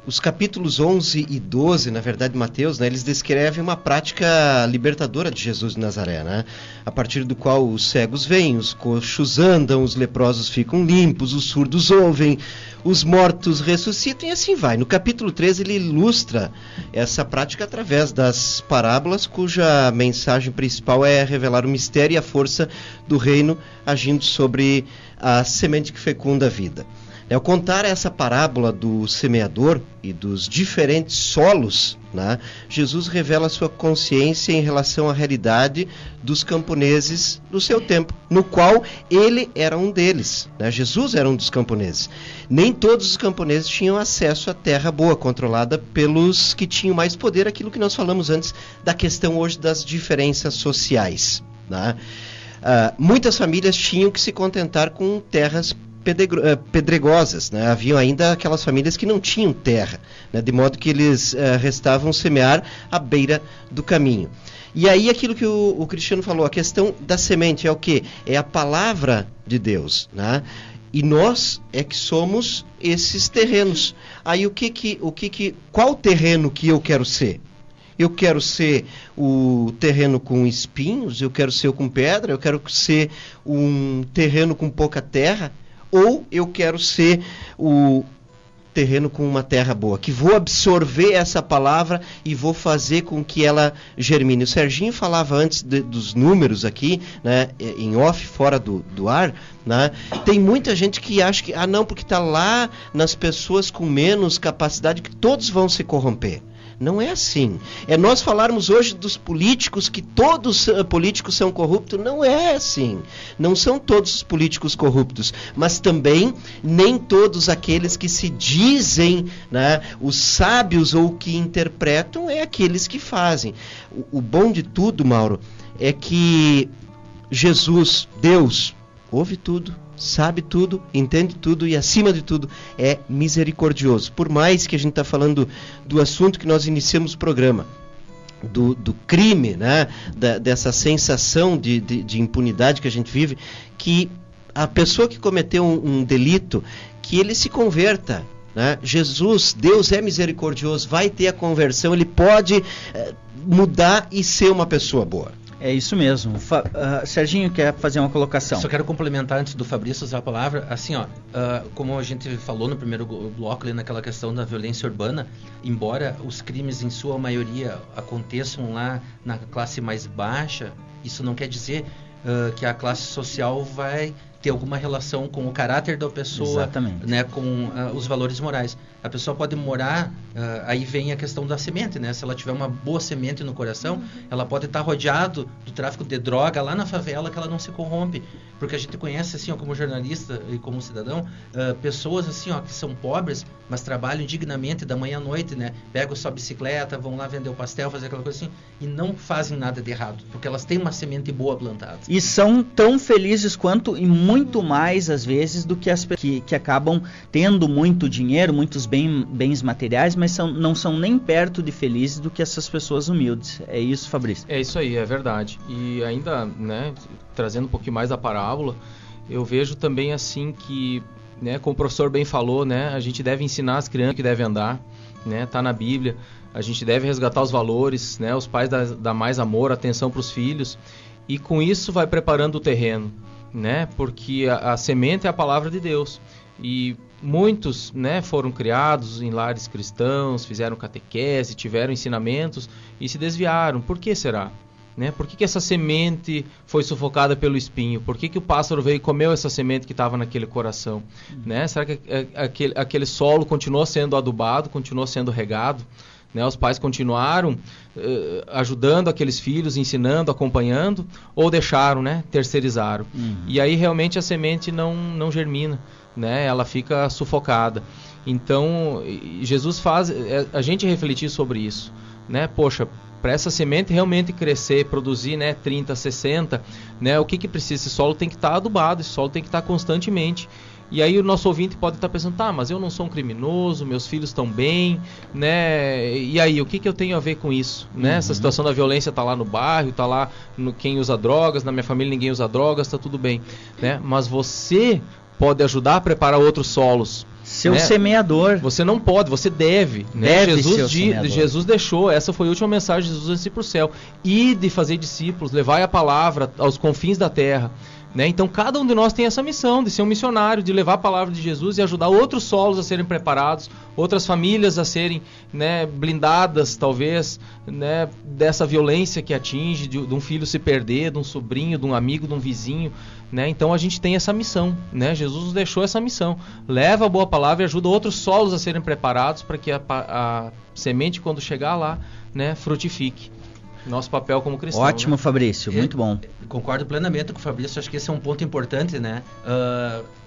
os capítulos 11 e 12, na verdade, Mateus, né, eles descrevem uma prática libertadora de Jesus de Nazaré, né, a partir do qual os cegos veem, os coxos andam, os leprosos ficam limpos, os surdos ouvem, os mortos ressuscitam e assim vai. No capítulo 13 ele ilustra essa prática através das parábolas, cuja mensagem principal é revelar o mistério e a força do reino agindo sobre a semente que fecunda a vida. Ao contar essa parábola do semeador e dos diferentes solos, né, Jesus revela sua consciência em relação à realidade dos camponeses do seu tempo, no qual ele era um deles, né? Jesus era um dos camponeses. Nem todos os camponeses tinham acesso à terra boa, controlada pelos que tinham mais poder, aquilo que nós falamos antes da questão hoje das diferenças sociais, né? Muitas famílias tinham que se contentar com terras pedregosas, né? Haviam ainda aquelas famílias que não tinham terra, né? De modo que eles restavam semear à beira do caminho. E aí aquilo que o Cristiano falou, a questão da semente é o quê? É a palavra de Deus, né? E nós é que somos esses terrenos. Aí qual terreno que eu quero ser? Eu quero ser o terreno com espinhos, eu quero ser o com pedra, eu quero ser um terreno com pouca terra, ou eu quero ser o terreno com uma terra boa, que vou absorver essa palavra e vou fazer com que ela germine. O Serginho falava antes dos números aqui, né, em off, fora do ar, né? Tem muita gente que acha que, não, porque está lá nas pessoas com menos capacidade que todos vão se corromper. Não é assim. É nós falarmos hoje dos políticos, que todos os políticos são corruptos. Não é assim. Não são todos os políticos corruptos. Mas também nem todos aqueles que se dizem, né, os sábios ou que interpretam, é aqueles que fazem. O bom de tudo, Mauro, é que Jesus, Deus, ouve tudo, sabe tudo, entende tudo e, acima de tudo, é misericordioso. Por mais que a gente está falando do assunto que nós iniciamos o programa, do crime, né? Dessa sensação de impunidade que a gente vive, que a pessoa que cometeu um delito, que ele se converta, né? Jesus, Deus é misericordioso, vai ter a conversão, ele pode mudar e ser uma pessoa boa. É isso mesmo. Serginho quer fazer uma colocação. Só quero complementar antes do Fabrício usar a palavra. Assim, como a gente falou no primeiro bloco ali naquela questão da violência urbana, embora os crimes em sua maioria aconteçam lá na classe mais baixa, isso não quer dizer que a classe social vai ter alguma relação com o caráter da pessoa, né, com os valores morais. A pessoa pode morar, aí vem a questão da semente, né? Se ela tiver uma boa semente no coração, ela pode estar rodeado do tráfico de droga lá na favela, que ela não se corrompe. Porque a gente conhece, assim, como jornalista e como cidadão, pessoas assim, que são pobres, mas trabalham dignamente da manhã à noite, né? Pegam sua bicicleta, vão lá vender o pastel, fazer aquela coisa assim, e não fazem nada de errado, porque elas têm uma semente boa plantada. E são tão felizes quanto, em muito mais, às vezes, do que as que acabam tendo muito dinheiro, muitos bens materiais, mas não são nem perto de felizes do que essas pessoas humildes. É isso, Fabrício? É isso aí, é verdade. E ainda, né, trazendo um pouquinho mais da parábola, eu vejo também assim que, né, como o professor bem falou, né, a gente deve ensinar as crianças que devem andar, né, tá na Bíblia. A gente deve resgatar os valores, né, os pais dar mais amor, atenção para os filhos, e com isso vai preparando o terreno, né, porque a semente é a palavra de Deus. E muitos, né, foram criados em lares cristãos, fizeram catequese, tiveram ensinamentos e se desviaram. Por que será? Né? Por que essa semente foi sufocada pelo espinho? Por que o pássaro veio e comeu essa semente que estava naquele coração? Né? Será que aquele solo continuou sendo adubado, continuou sendo regado? Né? Os pais continuaram ajudando aqueles filhos, ensinando, acompanhando, ou deixaram, né? Terceirizaram. E aí realmente a semente não germina, né? Ela fica sufocada. Então Jesus faz a gente refletir sobre isso, né? Poxa, para essa semente realmente crescer, produzir, né, 30, 60, né, o que precisa? Esse solo tem que estar adubado, esse solo tem que estar constantemente. E aí o nosso ouvinte pode estar pensando, tá, mas eu não sou um criminoso, meus filhos estão bem, né, e aí, o que eu tenho a ver com isso? Né? Essa situação da violência está lá no bairro, está lá quem usa drogas, na minha família ninguém usa drogas, está tudo bem, né? Mas você pode ajudar a preparar outros solos. Seu, né, semeador. Você não pode, você deve. Né? Jesus deixou, essa foi a última mensagem de Jesus antes de ir para o céu. E de fazer discípulos, levar a palavra aos confins da terra. Né? Então cada um de nós tem essa missão de ser um missionário, de levar a palavra de Jesus e ajudar outros solos a serem preparados, outras famílias a serem, né, blindadas, talvez, né, dessa violência que atinge, de um filho se perder, de um sobrinho, de um amigo, de um vizinho. Né? Então a gente tem essa missão, né? Jesus nos deixou essa missão. Leva a boa palavra e ajuda outros solos a serem preparados para que a semente, quando chegar lá, né, frutifique. Nosso papel como cristão. Ótimo, né? Fabrício, muito bom. Concordo plenamente com o Fabrício, acho que esse é um ponto importante, né?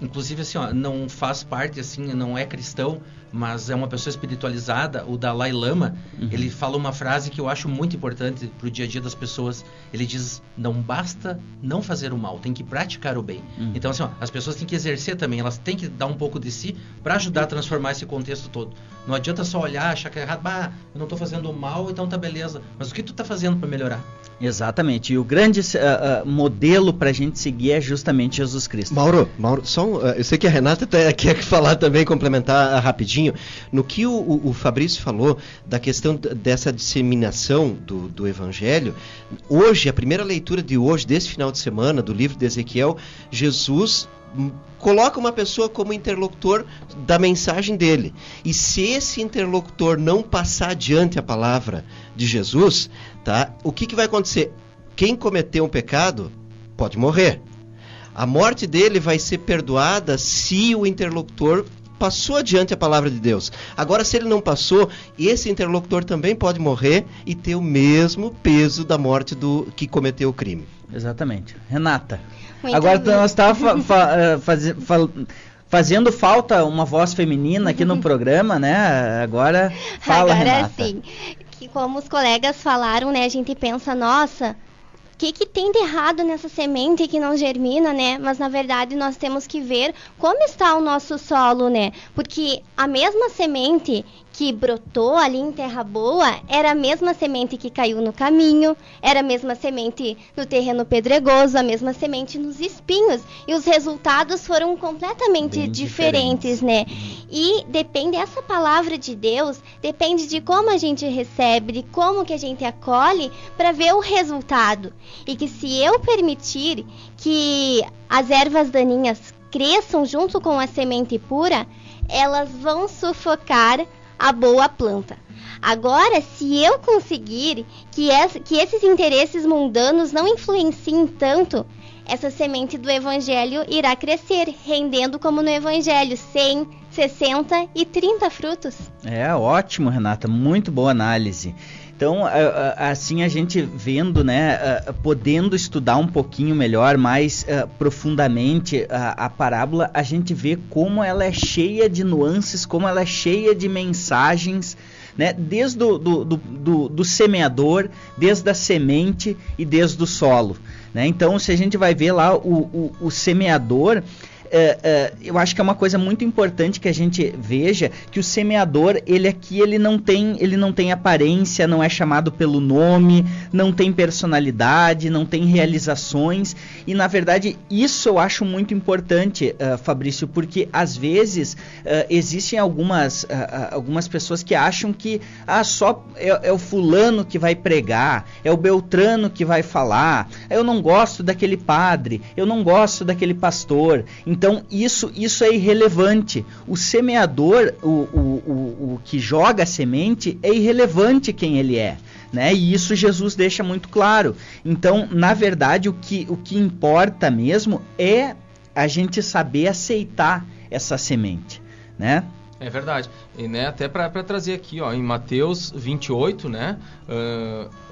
Inclusive, assim, ó, não faz parte, assim, não é cristão, mas é uma pessoa espiritualizada, o Dalai Lama, ele fala uma frase que eu acho muito importante para o dia a dia das pessoas. Ele diz, não basta não fazer o mal, tem que praticar o bem. Então, assim, ó, as pessoas têm que exercer também, elas têm que dar um pouco de si para ajudar a transformar esse contexto todo. Não adianta só olhar, achar que é errado, eu não estou fazendo o mal, então tá beleza. Mas o que tu tá fazendo para melhorar? Exatamente, e o grande modelo para a gente seguir é justamente Jesus Cristo. Mauro, eu sei que a Renata quer falar também, complementar rapidinho, no que o Fabrício falou da questão dessa disseminação do Evangelho. Hoje, a primeira leitura de hoje, desse final de semana, do livro de Ezequiel, Jesus coloca uma pessoa como interlocutor da mensagem dele. E se esse interlocutor não passar adiante a palavra de Jesus, tá? O que vai acontecer? Quem cometeu um pecado pode morrer. A morte dele vai ser perdoada se o interlocutor passou adiante a palavra de Deus. Agora, se ele não passou, esse interlocutor também pode morrer e ter o mesmo peso da morte do que cometeu o crime. Exatamente. Renata, muito agora bem. Nós estávamos fazendo falta uma voz feminina aqui no programa, né? Agora fala, Renata. Agora sim, que como os colegas falaram, né, a gente pensa, nossa, o que tem de errado nessa semente que não germina, né? Mas na verdade nós temos que ver como está o nosso solo, né? Porque a mesma semente que brotou ali em terra boa era a mesma semente que caiu no caminho, era a mesma semente no terreno pedregoso, a mesma semente nos espinhos, e os resultados foram completamente diferentes, né? E depende, essa palavra de Deus depende de como a gente recebe, de como que a gente acolhe para ver o resultado. E que se eu permitir que as ervas daninhas cresçam junto com a semente pura, elas vão sufocar a boa planta. Agora, se eu conseguir que esses interesses mundanos não influenciem tanto, essa semente do Evangelho irá crescer, rendendo como no Evangelho 100, 60 e 30 frutos. É ótimo, Renata, muito boa análise. Então, assim a gente vendo, né, podendo estudar um pouquinho melhor, mais profundamente a parábola, a gente vê como ela é cheia de nuances, como ela é cheia de mensagens, né, desde do semeador, desde a semente e desde o solo. né? Então, se a gente vai ver lá o semeador, eu acho que é uma coisa muito importante que a gente veja que o semeador, ele não tem aparência, não é chamado pelo nome, não tem personalidade, não tem realizações, e na verdade isso eu acho muito importante, Fabrício, porque às vezes existem algumas pessoas que acham que só é o fulano que vai pregar, é o Beltrano que vai falar, eu não gosto daquele padre, eu não gosto daquele pastor. Então isso é irrelevante. O semeador, o que joga a semente, é irrelevante quem ele é, né? E isso Jesus deixa muito claro. Então, na verdade, o que importa mesmo é a gente saber aceitar essa semente, né? É verdade. E, né, até para trazer aqui, ó, em Mateus 28, né,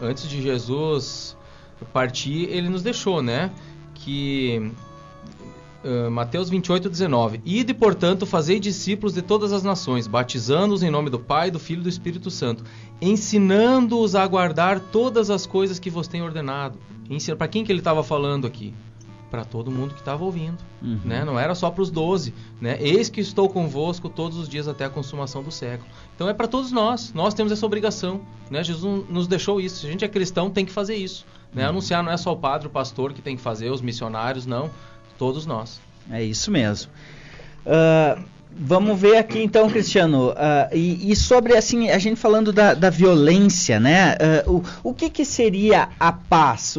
antes de Jesus partir, ele nos deixou, né, que Mateus 28, 19. Ide, portanto, fazei discípulos de todas as nações, batizando-os em nome do Pai, do Filho e do Espírito Santo, ensinando-os a guardar todas as coisas que vos tenho ordenado. Para quem que ele estava falando aqui? Para todo mundo que estava ouvindo, né? Não era só para os 12, né? Eis que estou convosco todos os dias até a consumação do século. Então é para todos nós temos essa obrigação, né? Jesus nos deixou isso. Se a gente é cristão, tem que fazer isso, né? Anunciar não é só o padre, o pastor que tem que fazer, os missionários, não. Todos nós. É isso mesmo. Vamos ver aqui então, Cristiano, e sobre assim, a gente falando da violência, né? O que seria a paz?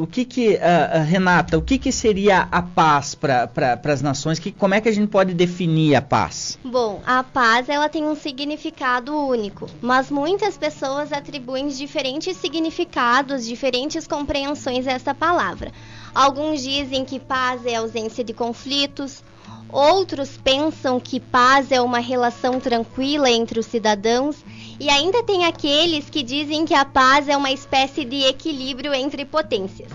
Renata, o que seria a paz para as nações? Como é que a gente pode definir a paz? Bom, a paz ela tem um significado único, mas muitas pessoas atribuem diferentes significados, diferentes compreensões a essa palavra. Alguns dizem que paz é ausência de conflitos, outros pensam que paz é uma relação tranquila entre os cidadãos, e ainda tem aqueles que dizem que a paz é uma espécie de equilíbrio entre potências.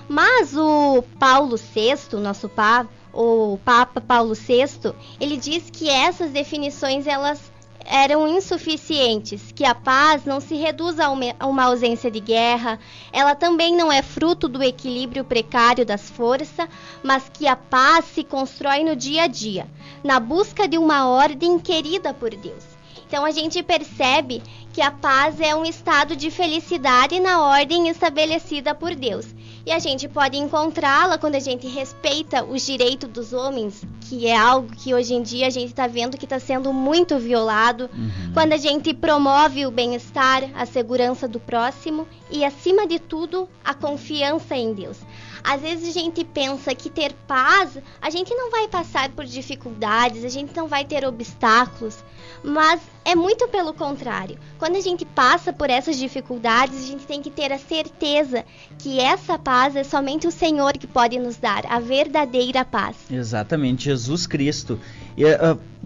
Mas o Paulo VI, nosso Papa, o Papa Paulo VI, ele diz que essas definições elas eram insuficientes, que a paz não se reduz a uma ausência de guerra, ela também não é fruto do equilíbrio precário das forças, mas que a paz se constrói no dia a dia, na busca de uma ordem querida por Deus. Então a gente percebe que a paz é um estado de felicidade na ordem estabelecida por Deus. E a gente pode encontrá-la quando a gente respeita os direitos dos homens, que é algo que hoje em dia a gente está vendo que está sendo muito violado. Quando a gente promove o bem-estar, a segurança do próximo e, acima de tudo, a confiança em Deus. Às vezes a gente pensa que ter paz, a gente não vai passar por dificuldades, a gente não vai ter obstáculos, mas é muito pelo contrário. Quando a gente passa por essas dificuldades, a gente tem que ter a certeza que essa paz é somente o Senhor que pode nos dar, a verdadeira paz. Exatamente, Jesus Cristo.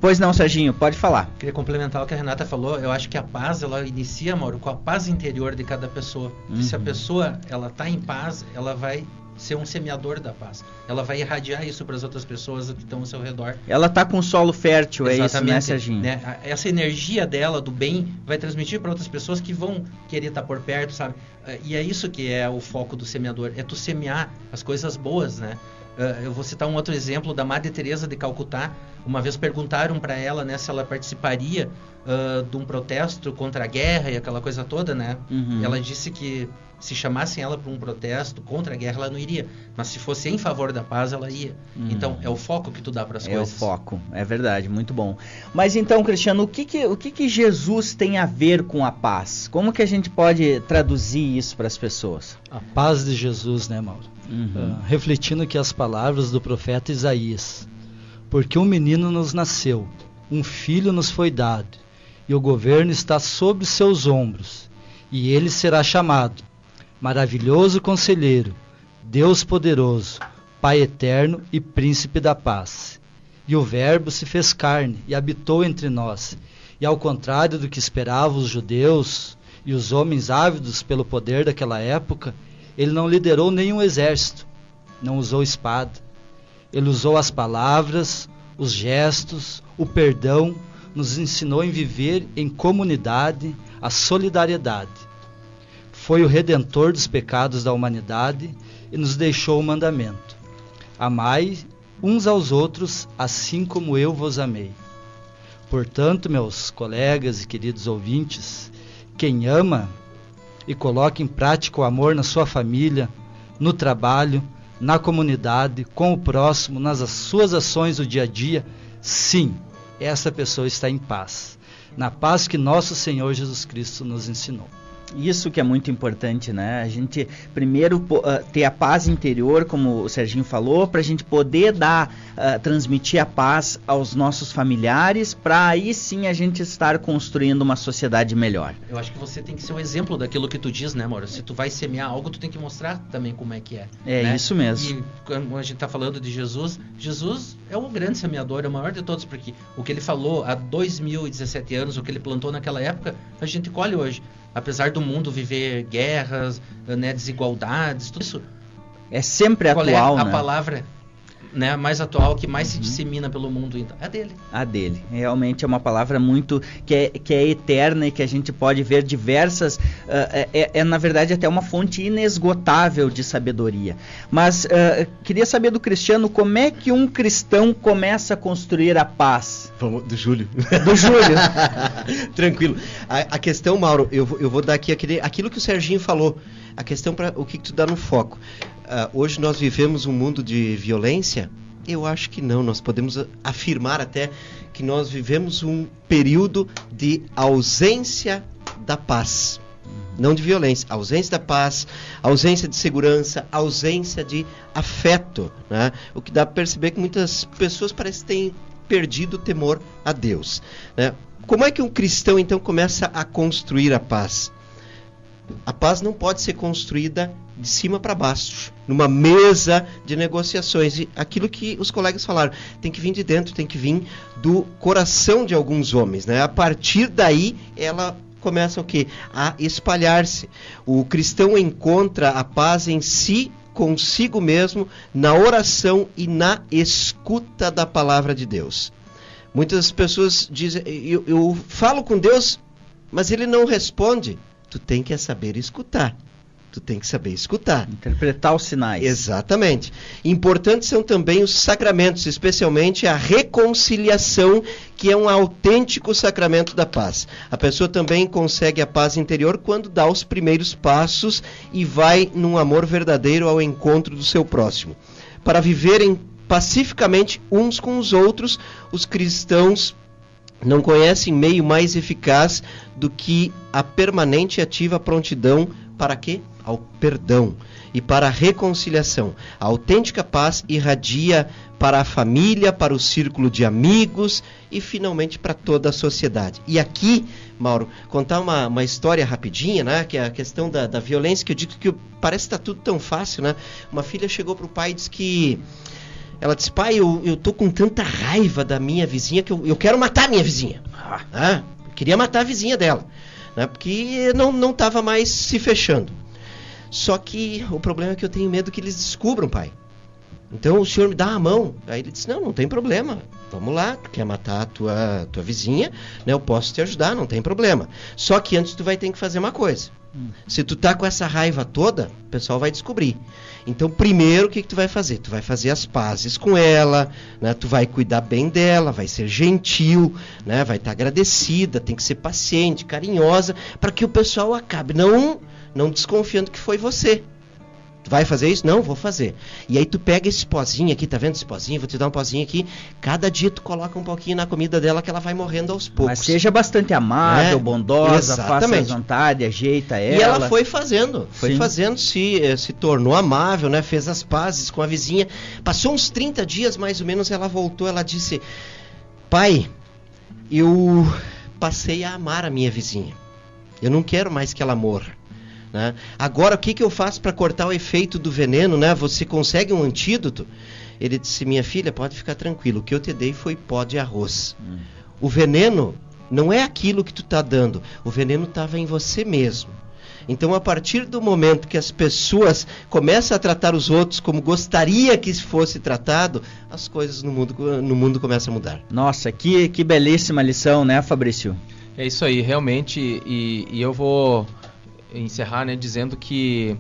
Pois não, Serginho, pode falar. Queria complementar o que a Renata falou. Eu acho que a paz, ela inicia, Mauro, com a paz interior de cada pessoa. Se a pessoa, ela está em paz, ela vai ser um semeador da paz. Ela vai irradiar isso para as outras pessoas que estão ao seu redor. Ela está com solo fértil, exatamente, é isso, né, Serginho? Né? Essa energia dela, do bem, vai transmitir para outras pessoas que vão querer estar por perto, sabe? E é isso que é o foco do semeador, é tu semear as coisas boas, né? Eu vou citar um outro exemplo da Madre Teresa de Calcutá. Uma vez perguntaram para ela, né, se ela participaria de um protesto contra a guerra e aquela coisa toda, né? Ela disse que se chamassem ela para um protesto contra a guerra, ela não iria. Mas se fosse em favor da paz, ela ia. Então, é o foco que tu dá para as coisas. É o foco, é verdade, muito bom. Mas então, Cristiano, o que Jesus tem a ver com a paz? Como que a gente pode traduzir isso para as pessoas? A paz de Jesus, né, Mauro? Refletindo aqui as palavras do profeta Isaías. Porque um menino nos nasceu, um filho nos foi dado, e o governo está sobre seus ombros, e ele será chamado Maravilhoso Conselheiro, Deus Poderoso, Pai Eterno e Príncipe da Paz. E o Verbo se fez carne e habitou entre nós, e ao contrário do que esperavam os judeus e os homens ávidos pelo poder daquela época, ele não liderou nenhum exército, não usou espada. Ele usou as palavras, os gestos, o perdão, nos ensinou a viver em comunidade, a solidariedade. foi o redentor dos pecados da humanidade e nos deixou o mandamento: amai uns aos outros assim como eu vos amei. Portanto, meus colegas e queridos ouvintes, quem ama e coloca em prática o amor na sua família, no trabalho, na comunidade, com o próximo, nas suas ações do dia a dia, sim, essa pessoa está em paz, na paz que nosso Senhor Jesus Cristo nos ensinou. Isso que é muito importante, né? A gente primeiro ter a paz interior, como o Serginho falou, para a gente poder transmitir a paz aos nossos familiares, para aí sim a gente estar construindo uma sociedade melhor. Eu acho que você tem que ser o exemplo daquilo que tu diz, né, Mauro? Se tu vai semear algo, tu tem que mostrar também como é que é. É, né? Isso mesmo. E quando a gente está falando de Jesus, Jesus é o grande semeador, é o maior de todos, porque o que ele falou há 2017 anos, o que ele plantou naquela época, a gente colhe hoje. Apesar do mundo viver guerras, né, desigualdades, tudo isso. É sempre atual, né? A né? palavra, né, mais atual, que mais se dissemina pelo mundo, então, é a dele. A dele. Realmente é uma palavra muito que é eterna e que a gente pode ver diversas, na verdade até uma fonte inesgotável de sabedoria. Mas queria saber do Cristiano, como é que um cristão começa a construir a paz? Vamos, do Júlio. Do Júlio. Tranquilo. A questão, Mauro, eu vou dar aqui aquilo que o Serginho falou. A questão para o que tu dá no foco. Hoje nós vivemos um mundo de violência? Eu acho que não. Nós podemos afirmar até que nós vivemos um período de ausência da paz. Não de violência. Ausência da paz, ausência de segurança, ausência de afeto, né? O que dá para perceber que muitas pessoas parecem que têm perdido o temor a Deus, né? Como é que um cristão então começa a construir a paz? A paz não pode ser construída de cima para baixo, numa mesa de negociações. E aquilo que os colegas falaram, tem que vir de dentro, tem que vir do coração de alguns homens, né? A partir daí, ela começa o quê? A espalhar-se. O cristão encontra a paz em si, consigo mesmo, na oração e na escuta da palavra de Deus. Muitas pessoas dizem, eu falo com Deus, mas ele não responde. Tu tem que saber escutar. Tu tem que saber escutar. Interpretar os sinais. Exatamente. Importantes são também os sacramentos, especialmente a reconciliação, que é um autêntico sacramento da paz. A pessoa também consegue a paz interior quando dá os primeiros passos e vai num amor verdadeiro ao encontro do seu próximo. Para viverem pacificamente uns com os outros, os cristãos não conhecem meio mais eficaz do que a permanente e ativa prontidão para quê? Ao perdão e para a reconciliação. A autêntica paz irradia para a família, para o círculo de amigos e finalmente para toda a sociedade. E aqui, Mauro, contar uma história rapidinha, né? Que é a questão da violência, que eu digo que parece que está tudo tão fácil, né? Uma filha chegou para o pai e disse que... Ela disse, pai, eu tô com tanta raiva da minha vizinha que eu quero matar a minha vizinha. Queria matar a vizinha dela, né? Porque não estava mais se fechando. Só que o problema é que eu tenho medo que eles descubram, pai. Então o senhor me dá a mão. Aí ele disse, não tem problema. Vamos lá, tu quer matar a tua vizinha, né? Eu posso te ajudar, não tem problema. Só que antes tu vai ter que fazer uma coisa. Se tu tá com essa raiva toda, o pessoal vai descobrir. Então, primeiro, o que tu vai fazer? Tu vai fazer as pazes com ela, né? Tu vai cuidar bem dela, vai ser gentil, né? Vai estar agradecida, tem que ser paciente, carinhosa, para que o pessoal acabe não desconfiando que foi você. Tu vai fazer isso? Não, vou fazer. E aí tu pega esse pozinho aqui, tá vendo esse pozinho? Vou te dar um pozinho aqui. Cada dia tu coloca um pouquinho na comida dela que ela vai morrendo aos poucos. Mas seja bastante amável, bondosa, faça à vontade, ajeita ela. E ela foi fazendo, se tornou amável, né? Fez as pazes com a vizinha. Passou uns 30 dias mais ou menos, ela voltou, ela disse, pai, eu passei a amar a minha vizinha. Eu não quero mais que ela morra. Né? Agora o que eu faço para cortar o efeito do veneno, né? Você consegue um antídoto? Ele disse, minha filha, pode ficar tranquilo, o que eu te dei foi pó de arroz. O veneno não é aquilo que tu está dando, o veneno estava em você mesmo. Então a partir do momento que as pessoas começam a tratar os outros como gostaria que fosse tratado, as coisas no mundo começam a mudar. Nossa, que belíssima lição, né, Fabrício? É isso aí, realmente, e eu vou encerrar, né, dizendo que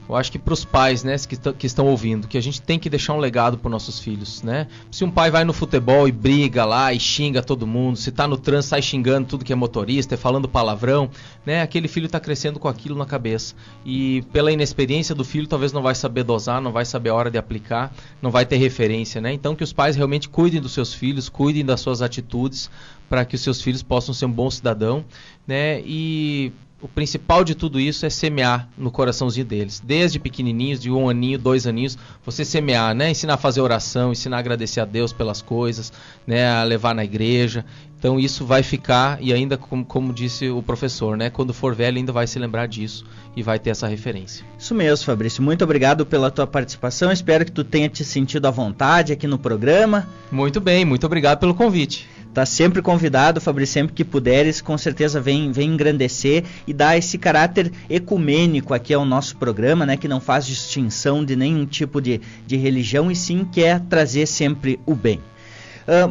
eu acho que para os pais, né, que estão ouvindo, que a gente tem que deixar um legado para os nossos filhos, né? Se um pai vai no futebol e briga lá e xinga todo mundo, se tá no trânsito, sai xingando tudo que é motorista, falando palavrão, né? Aquele filho está crescendo com aquilo na cabeça. E pela inexperiência do filho, talvez não vai saber dosar, não vai saber a hora de aplicar, não vai ter referência, né? Então que os pais realmente cuidem dos seus filhos, cuidem das suas atitudes, para que os seus filhos possam ser um bom cidadão, né? E o principal de tudo isso é semear no coraçãozinho deles. Desde pequenininhos, de 1 aninho, 2 aninhos, você semear, né? Ensinar a fazer oração, ensinar a agradecer a Deus pelas coisas, né? A levar na igreja. Então isso vai ficar, e ainda como disse o professor, né? Quando for velho ainda vai se lembrar disso e vai ter essa referência. Isso mesmo, Fabrício. Muito obrigado pela tua participação. Espero que tu tenha te sentido à vontade aqui no programa. Muito bem, muito obrigado pelo convite. Tá sempre convidado, Fabrício, sempre que puderes, com certeza vem engrandecer e dar esse caráter ecumênico aqui ao nosso programa, né, que não faz distinção de nenhum tipo de religião e sim quer trazer sempre o bem.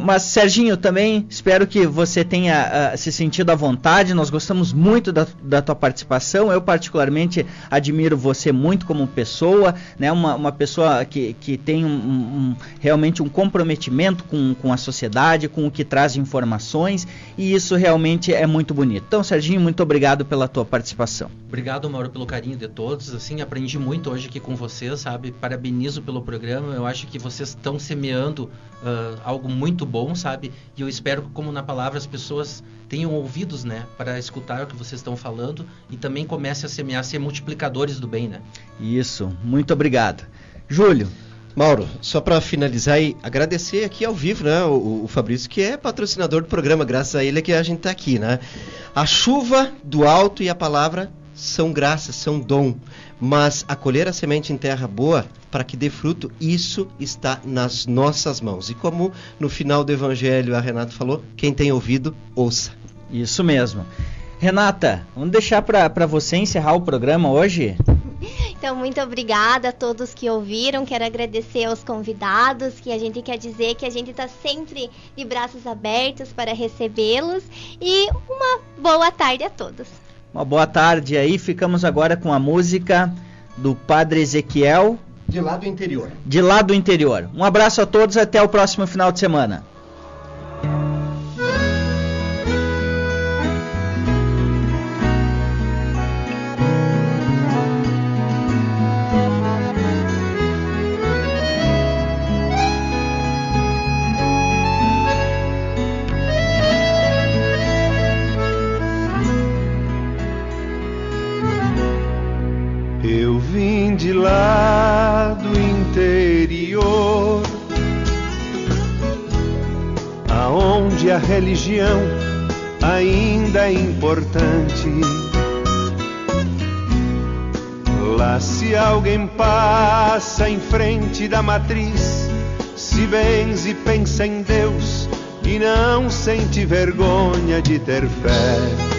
Mas, Serginho, também espero que você tenha se sentido à vontade. Nós gostamos muito da tua participação. Eu particularmente admiro você muito como pessoa, né? Uma pessoa que tem realmente um comprometimento com a sociedade, com o que traz informações, e isso realmente é muito bonito. Então, Serginho, muito obrigado pela tua participação. Obrigado, Mauro, pelo carinho de todos. Assim, aprendi muito hoje aqui com vocês, sabe? Parabenizo pelo programa. Eu acho que vocês estão semeando algo muito bom, sabe? E eu espero que, como na palavra, as pessoas tenham ouvidos, né? Para escutar o que vocês estão falando e também comecem a semear, ser multiplicadores do bem, né? Isso, muito obrigado. Júlio. Mauro, só para finalizar e agradecer aqui ao vivo, né, o Fabrício, que é patrocinador do programa, graças a ele é que a gente está aqui, né? A chuva do alto e a palavra são graças, são dom, mas a colher a semente em terra boa para que dê fruto, isso está nas nossas mãos. E como no final do evangelho a Renata falou, quem tem ouvido, ouça. Isso mesmo. Renata, vamos deixar para você encerrar o programa hoje? Então, muito obrigada a todos que ouviram. Quero agradecer aos convidados, que a gente quer dizer que a gente está sempre de braços abertos para recebê-los. E uma boa tarde a todos. Uma boa tarde aí. Ficamos agora com a música do Padre Ezequiel. De lá do interior. De lá do interior. Um abraço a todos, até o próximo final de semana. Eu vim de lá do interior, aonde a religião ainda é importante. Lá, se alguém passa em frente da matriz, se benze e pensa em Deus e não sente vergonha de ter fé.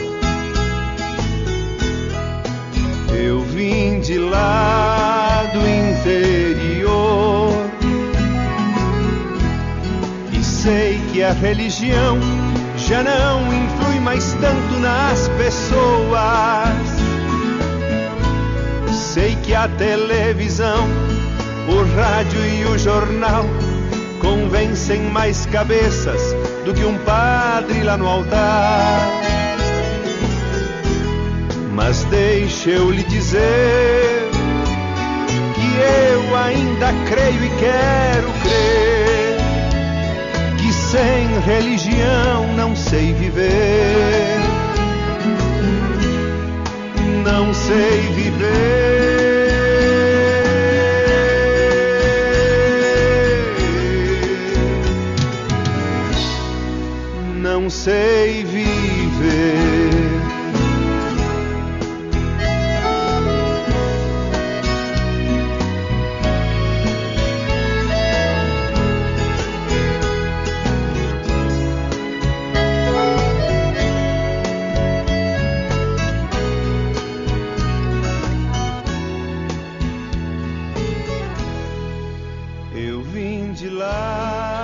Eu vim de lá do interior e sei que a religião já não influi mais tanto nas pessoas. Sei que a televisão, o rádio e o jornal convencem mais cabeças do que um padre lá no altar. Mas deixa eu lhe dizer que eu ainda creio e quero crer que sem religião não sei viver, não sei viver, não sei viver. Eu vim de lá